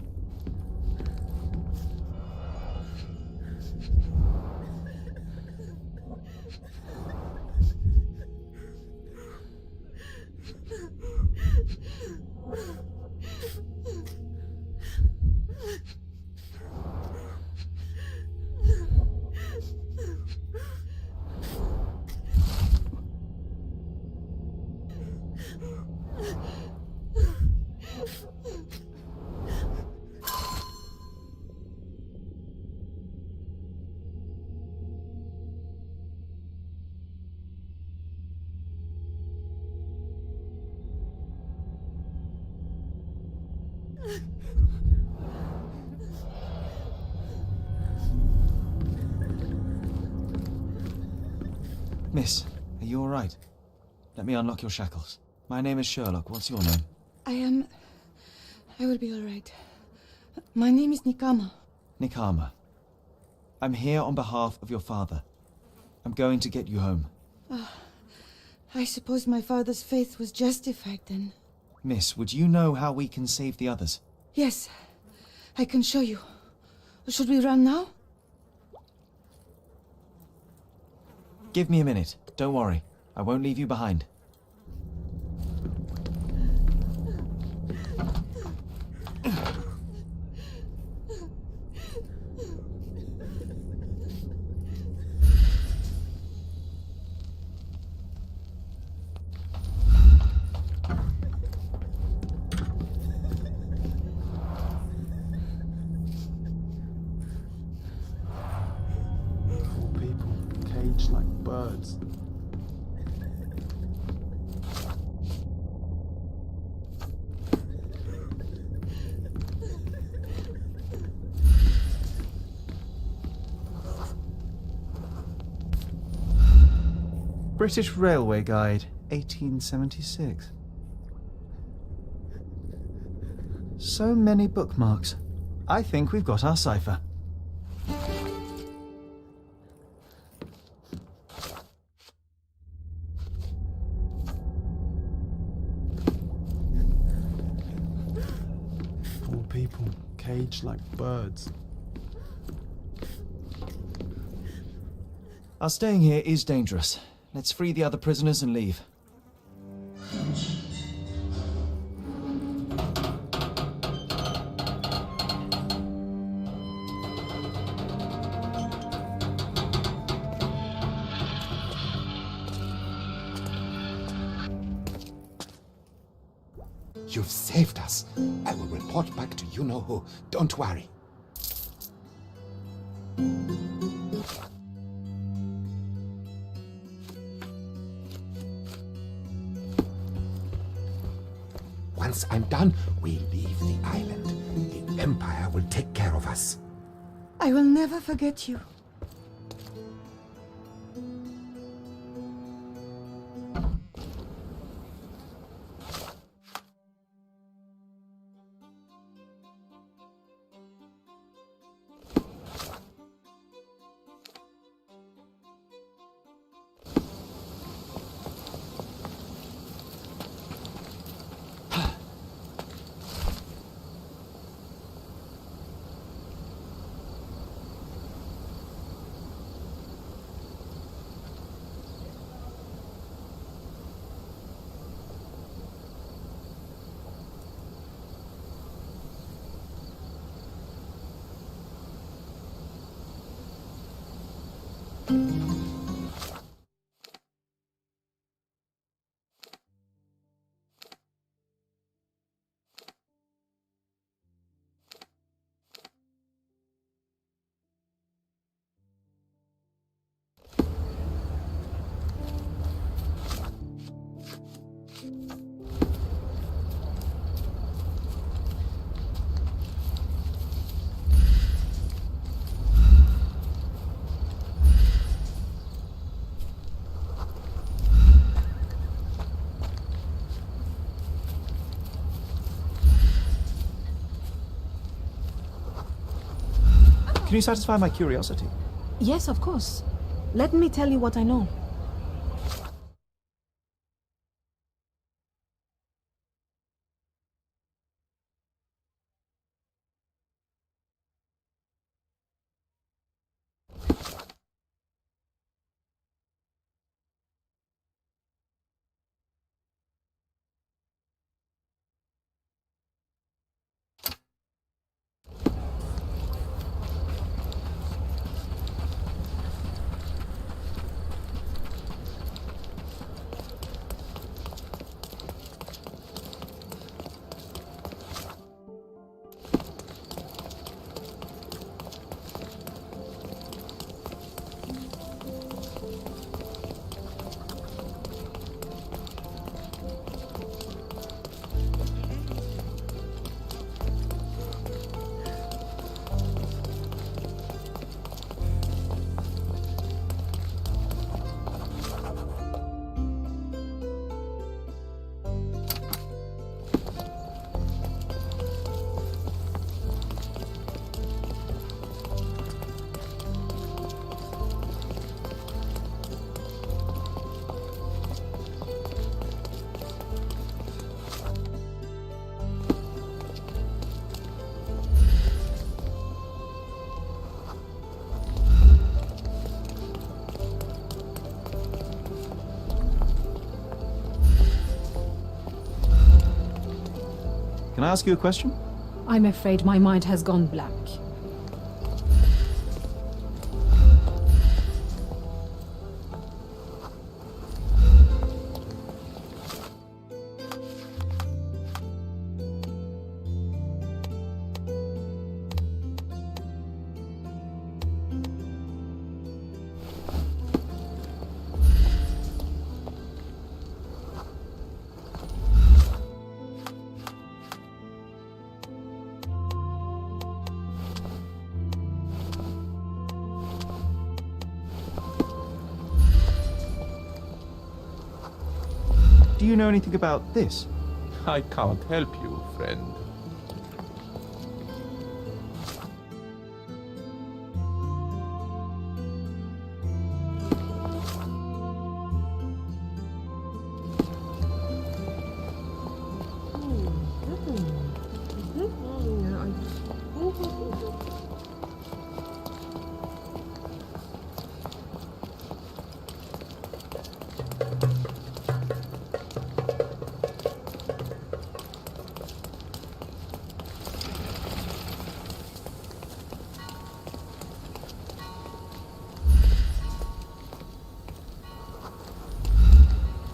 Miss, are you all right? Let me unlock your shackles. My name is Sherlock. What's your name? I will be all right. My name is Nikama. Nikama. I'm here on behalf of your father. I'm going to get you home. I suppose my father's faith was justified then. Miss, would you know how we can save the others? Yes, I can show you. Should we run now? Give me a minute. Don't worry. I won't leave you behind. Caged like birds. British Railway Guide, 1876. So many bookmarks. I think we've got our cipher. Poor people, caged like birds. Our staying here is dangerous. Let's free the other prisoners and leave. You've saved us. I will report back to you-know-who. Don't worry. Once I'm done, we leave the island. The Empire will take care of us. I will never forget you. Can you satisfy my curiosity? Yes, of course. Let me tell you what I know. Can I ask you a question? I'm afraid my mind has gone blank. Do you know anything about this? I can't help you, friend.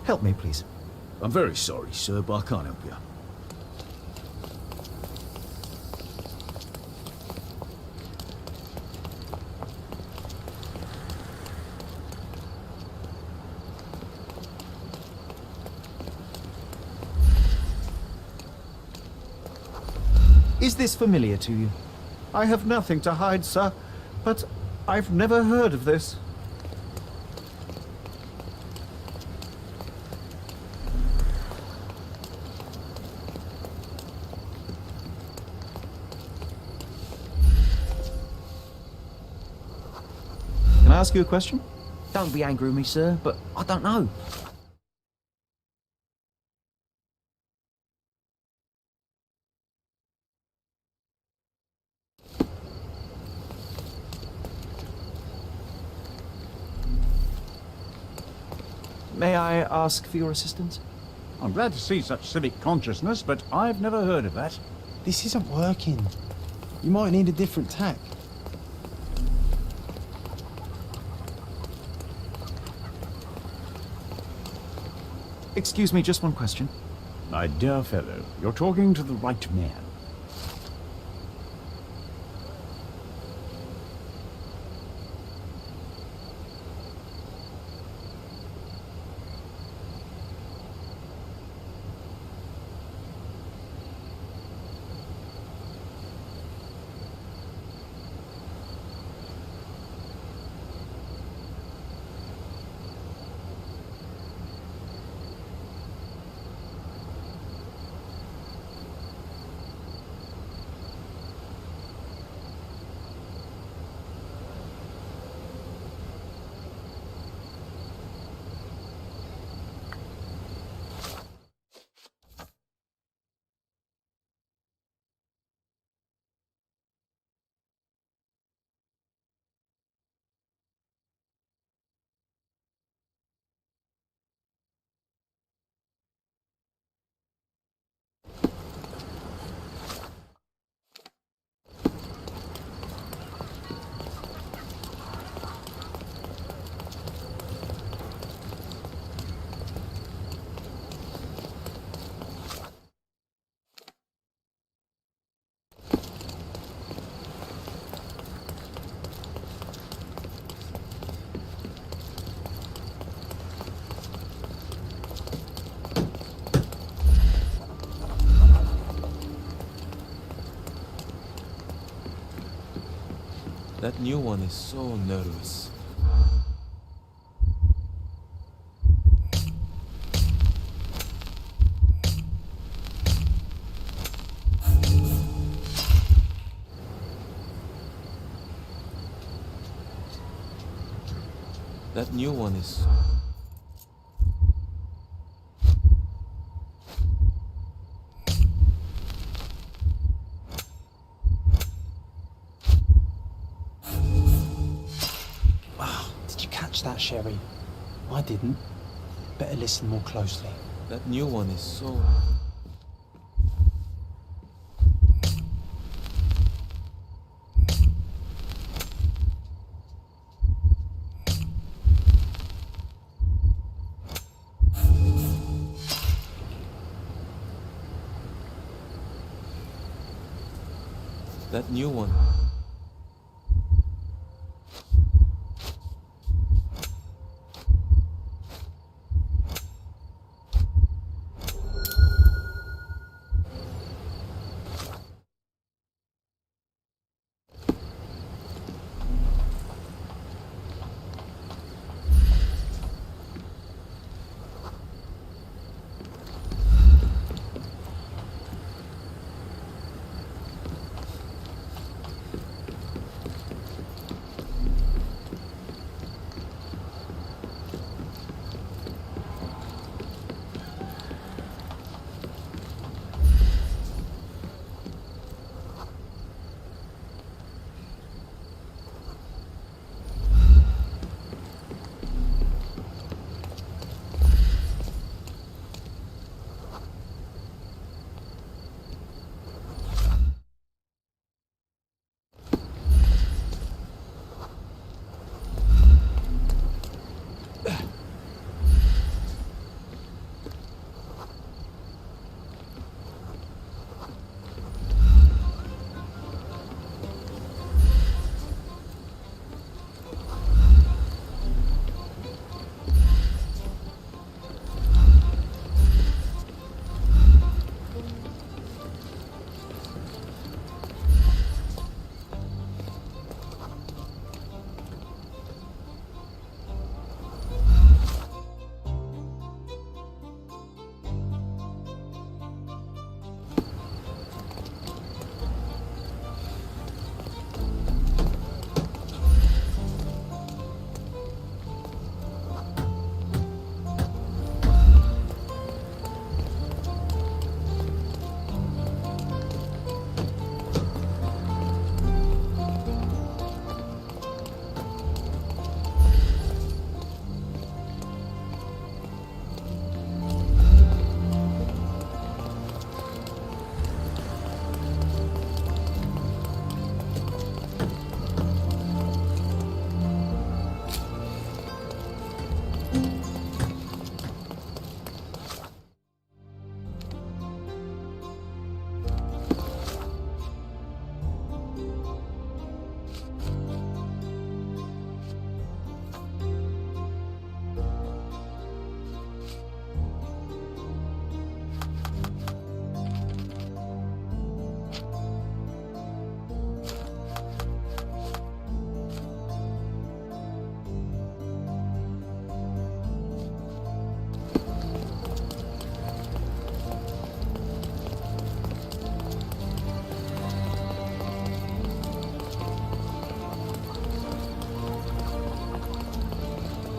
Help me, please. I'm very sorry, sir, but I can't help you. Is this familiar to you? I have nothing to hide, sir, but I've never heard of this. Can I ask you a question? Don't be angry with me, sir, but I don't know. May I ask for your assistance? I'm glad to see such civic consciousness, but I've never heard of that. This isn't working. You might need a different tack. Excuse me, just one question. My dear fellow, you're talking to the right man. That new one is so nervous. That new one is... That, Sherry. I didn't. Better listen more closely. That new one is so... That new one...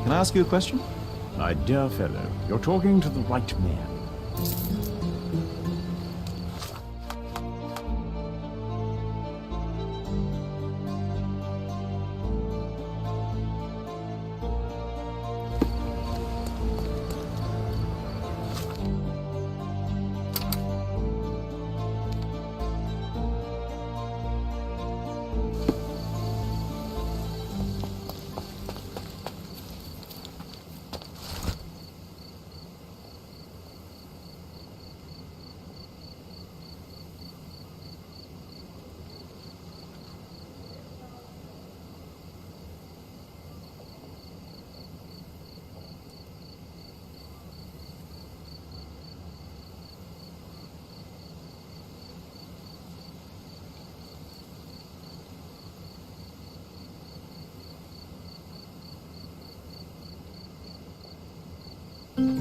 Can I ask you a question? My dear fellow, you're talking to the right man.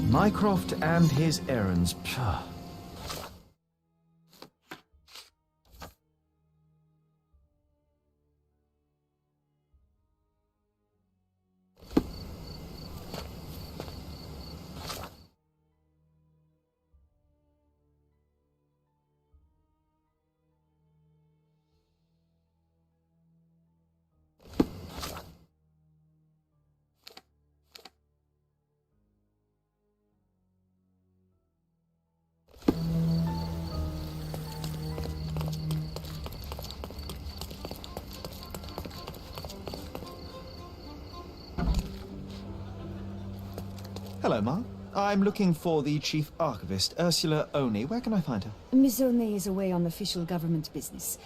Mycroft and his errands. Pah. Hello, Ma. I'm looking for the Chief Archivist, Ursula Oney. Where can I find her? Miss Oney is away on official government business.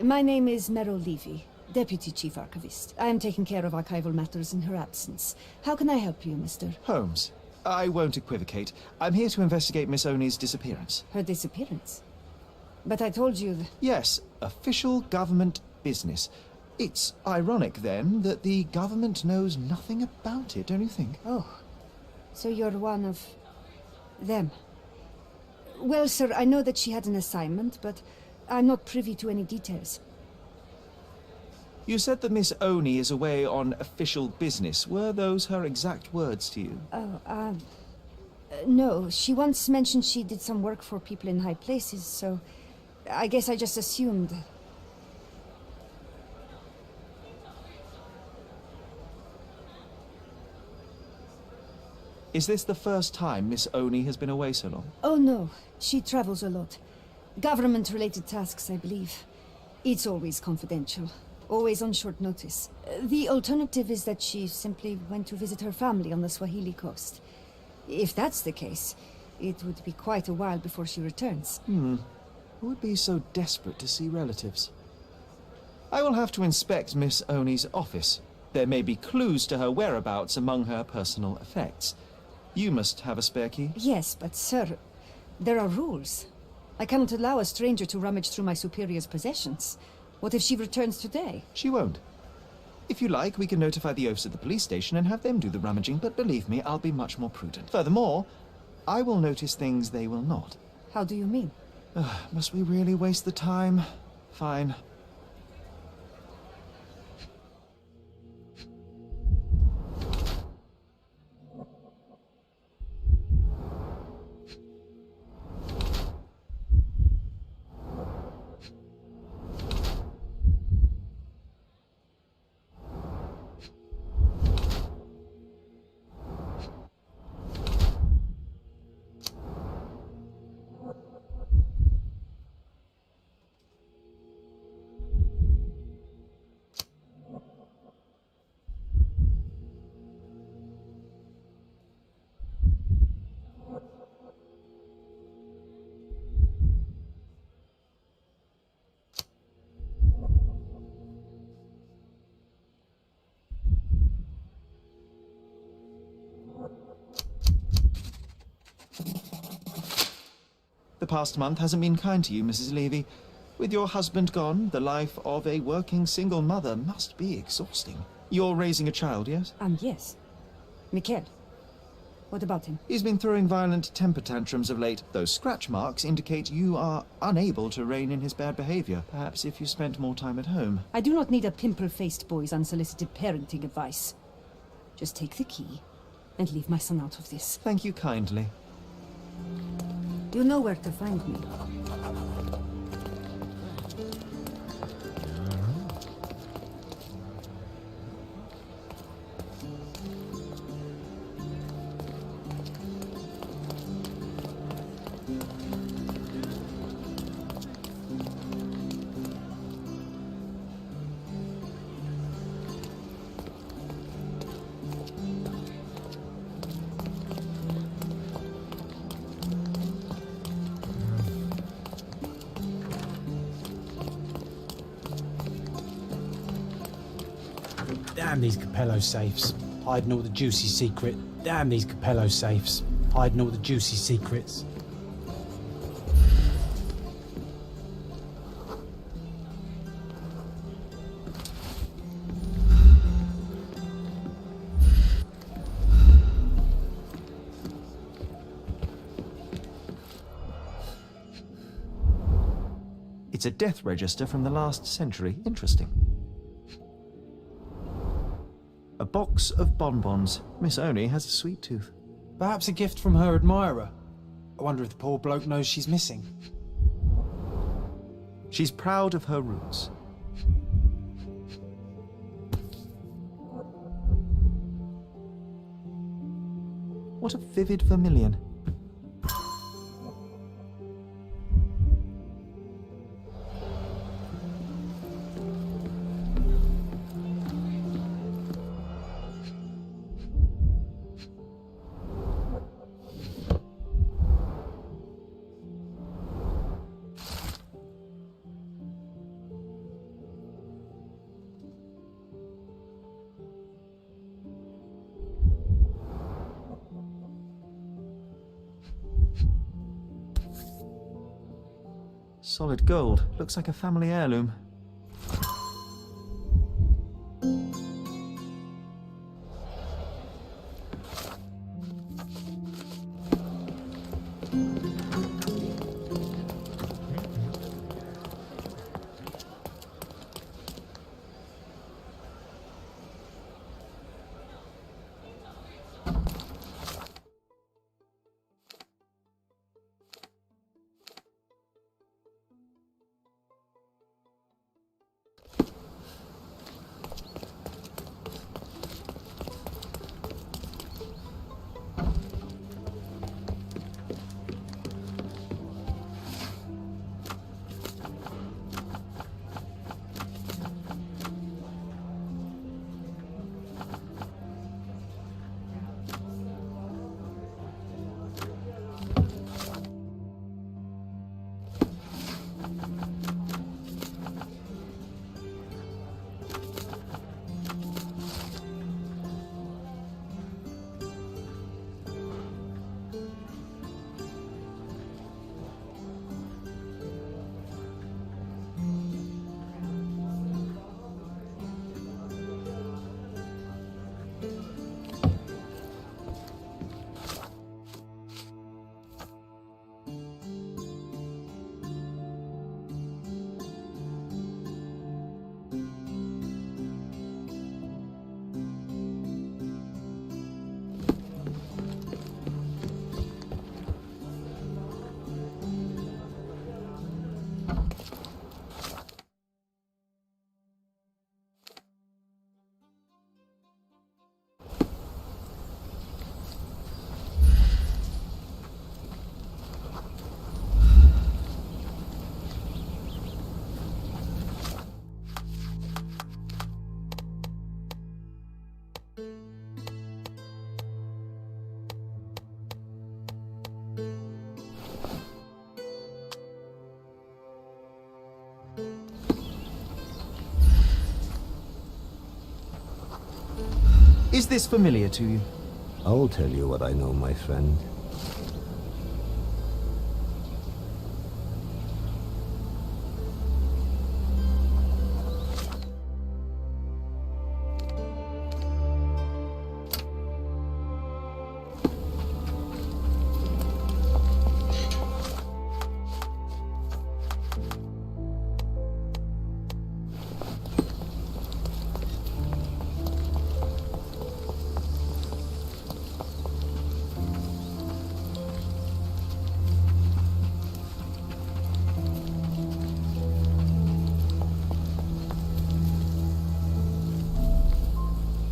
My name is Merrill Levy, Deputy Chief Archivist. I am taking care of archival matters in her absence. How can I help you, Mr. Holmes. I won't equivocate. I'm here to investigate Miss Oney's disappearance. Her disappearance? But I told you... Yes, official government business. It's ironic, then, that the government knows nothing about it, don't you think? Oh. So you're one of... them. Well, sir, I know that she had an assignment, but I'm not privy to any details. You said that Miss Oney is away on official business. Were those her exact words to you? Oh, no. She once mentioned she did some work for people in high places, so I guess I just assumed... Is this the first time Miss Oney has been away so long? Oh, no. She travels a lot. Government-related tasks, I believe. It's always confidential. Always on short notice. The alternative is that she simply went to visit her family on the Swahili coast. If that's the case, it would be quite a while before she returns. Who would be so desperate to see relatives? I will have to inspect Miss Oney's office. There may be clues to her whereabouts among her personal effects. You must have a spare key? Yes, but sir, there are rules. I cannot allow a stranger to rummage through my superior's possessions. What if she returns today? She won't. If you like, we can notify the oafs at the police station and have them do the rummaging, but believe me, I'll be much more prudent. Furthermore, I will notice things they will not. How do you mean? Must we really waste the time? Fine. The past month hasn't been kind to you, Mrs. Levy. With your husband gone, the life of a working single mother must be exhausting. You're raising a child, yes? Yes. Mikhail. What about him? He's been throwing violent temper tantrums of late. Those scratch marks indicate you are unable to rein in his bad behavior. Perhaps if you spent more time at home. I do not need a pimple-faced boy's unsolicited parenting advice. Just take the key and leave my son out of this. Thank you kindly. You know where to find me. Damn these Capello safes, hiding all the juicy secret. Damn these Capello safes, hiding all the juicy secrets. It's a death register from the last century. Interesting. A box of bonbons. Miss Oni has a sweet tooth. Perhaps a gift from her admirer. I wonder if the poor bloke knows she's missing. She's proud of her roots. What a vivid vermilion. Solid gold. Looks like a family heirloom. Is this familiar to you? I'll tell you what I know, my friend.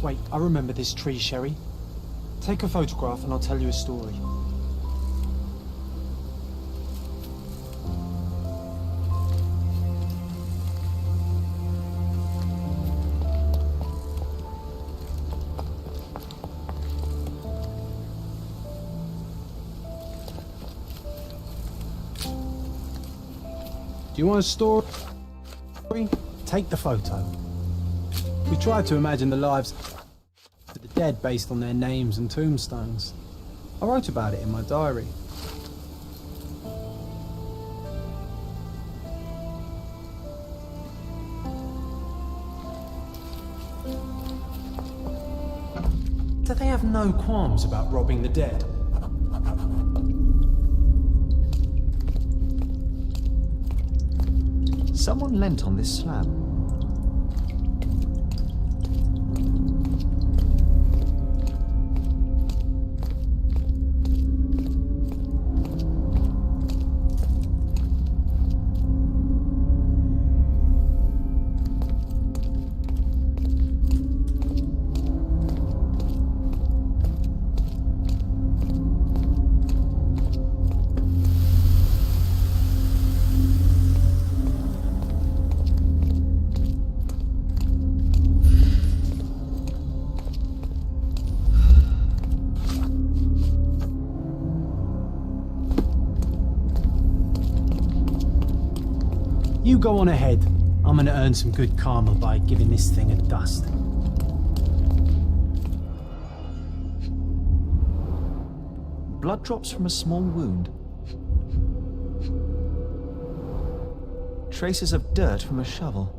Wait, I remember this tree, Sherry. Take a photograph and I'll tell you a story. Do you want a story? Take the photo. We tried to imagine the lives of the dead based on their names and tombstones. I wrote about it in my diary. Do they have no qualms about robbing the dead? Someone leant on this slab. You go on ahead. I'm gonna earn some good karma by giving this thing a dust. Blood drops from a small wound. Traces of dirt from a shovel.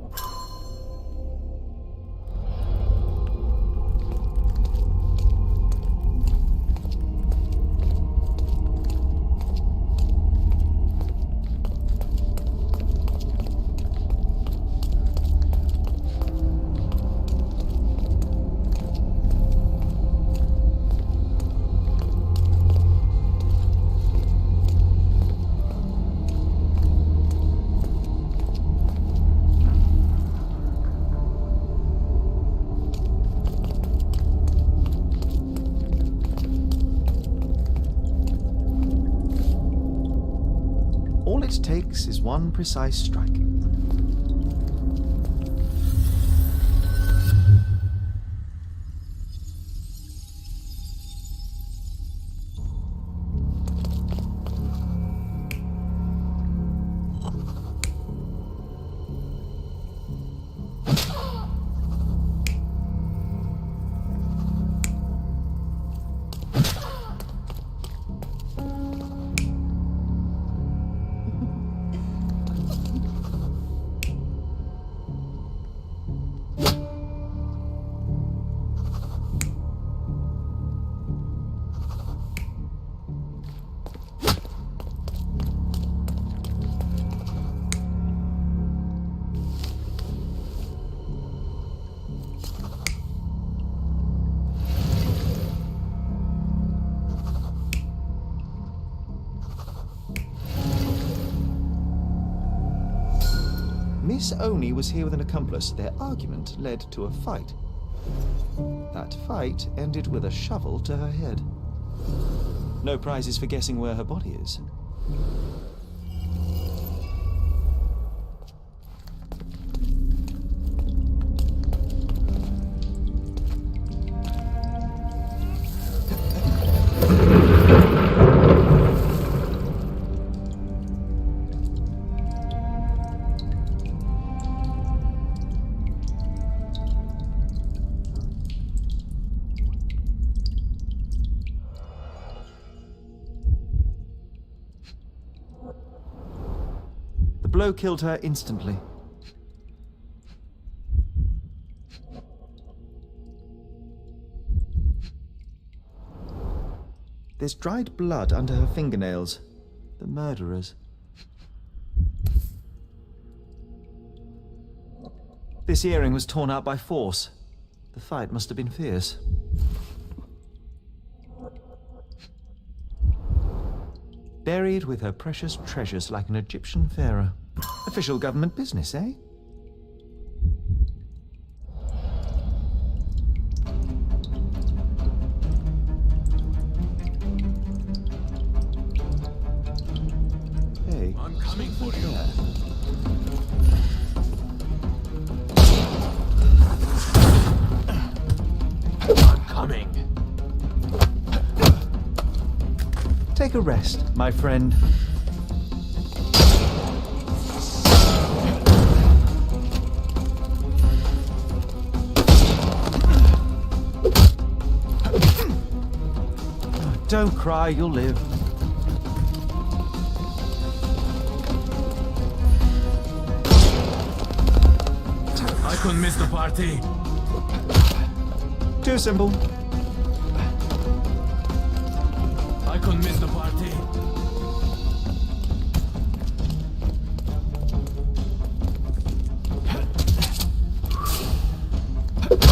All it takes is one precise strike. Miss Oni was here with an accomplice. Their argument led to a fight. That fight ended with a shovel to her head. No prizes for guessing where her body is. The blow killed her instantly. There's dried blood under her fingernails. The murderer's. This earring was torn out by force. The fight must have been fierce. Buried with her precious treasures like an Egyptian pharaoh. Official government business, eh? Coming for you. I'm coming. Take a rest, my friend. Don't cry, you'll live. I couldn't miss the party. Too simple. I couldn't miss the party.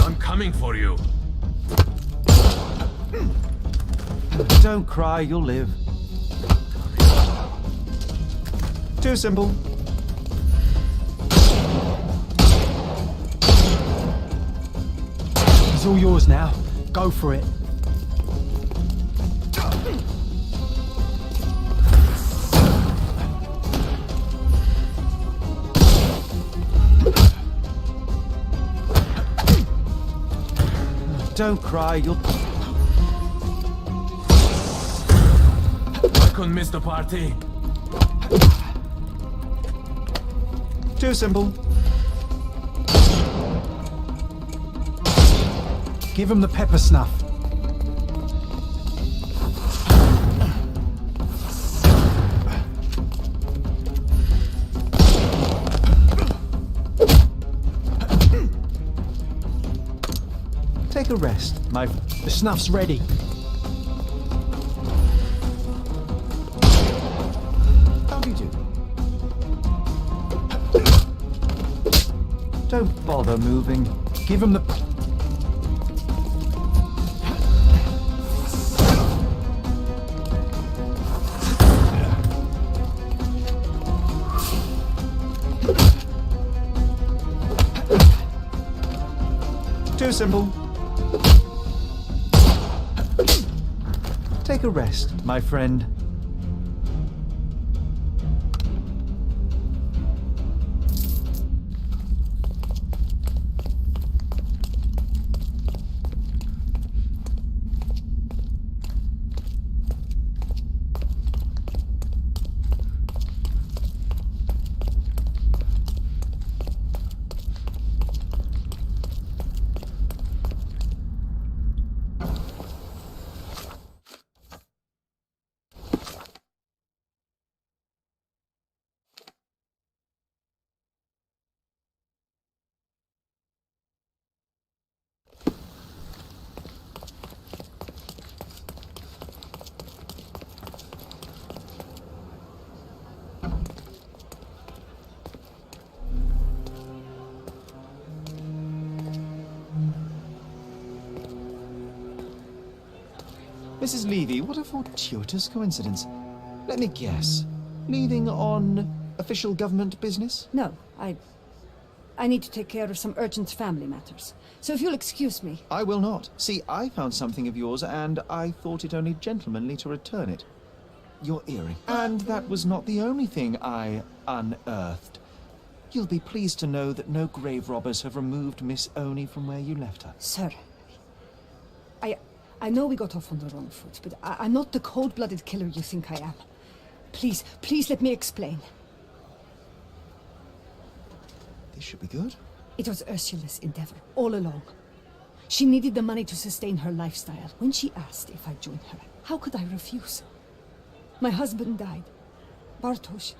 I'm coming for you. Don't cry, you'll live. Too simple. He's all yours now. Go for it. Don't cry, you'll... I couldn't miss the party. Too simple. Give him the pepper snuff. Take a rest, my... The snuff's ready. How do you do? Don't bother moving. Give him the... Too simple. Take a rest, my friend. Mrs. Levy, what a fortuitous coincidence. Let me guess. Leaving on official government business? No, I need to take care of some urgent family matters. So if you'll excuse me... I will not. See, I found something of yours, and I thought it only gentlemanly to return it. Your earring. And that was not the only thing I unearthed. You'll be pleased to know that no grave robbers have removed Miss Oni from where you left her. Sir, I know we got off on the wrong foot, but I'm not the cold-blooded killer you think I am. Please let me explain. This should be good. It was Ursula's endeavor, all along. She needed the money to sustain her lifestyle. When she asked if I'd join her, how could I refuse? My husband died. Bartosz.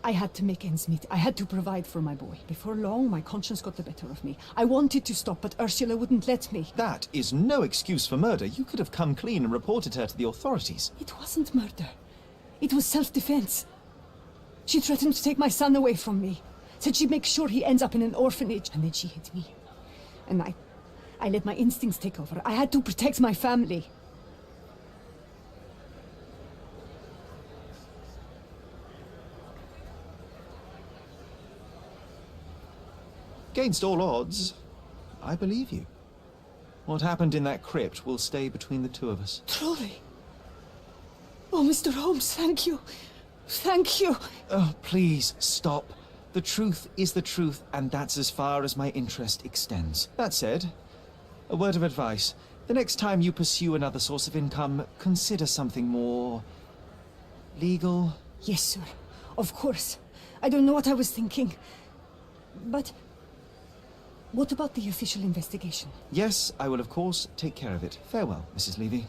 I had to make ends meet. I had to provide for my boy. Before long, my conscience got the better of me. I wanted to stop, but Ursula wouldn't let me. That is no excuse for murder. You could have come clean and reported her to the authorities. It wasn't murder. It was self-defense. She threatened to take my son away from me. Said she'd make sure he ends up in an orphanage. And then she hit me. And I let my instincts take over. I had to protect my family. Against all odds, I believe you. What happened in that crypt will stay between the two of us. Truly? Oh, Mr. Holmes, thank you. Thank you. Oh, please, stop. The truth is the truth, and that's as far as my interest extends. That said, a word of advice. The next time you pursue another source of income, consider something more... legal. Yes, sir. Of course. I don't know what I was thinking. But... what about the official investigation? Yes, I will of course take care of it. Farewell, Mrs. Levy.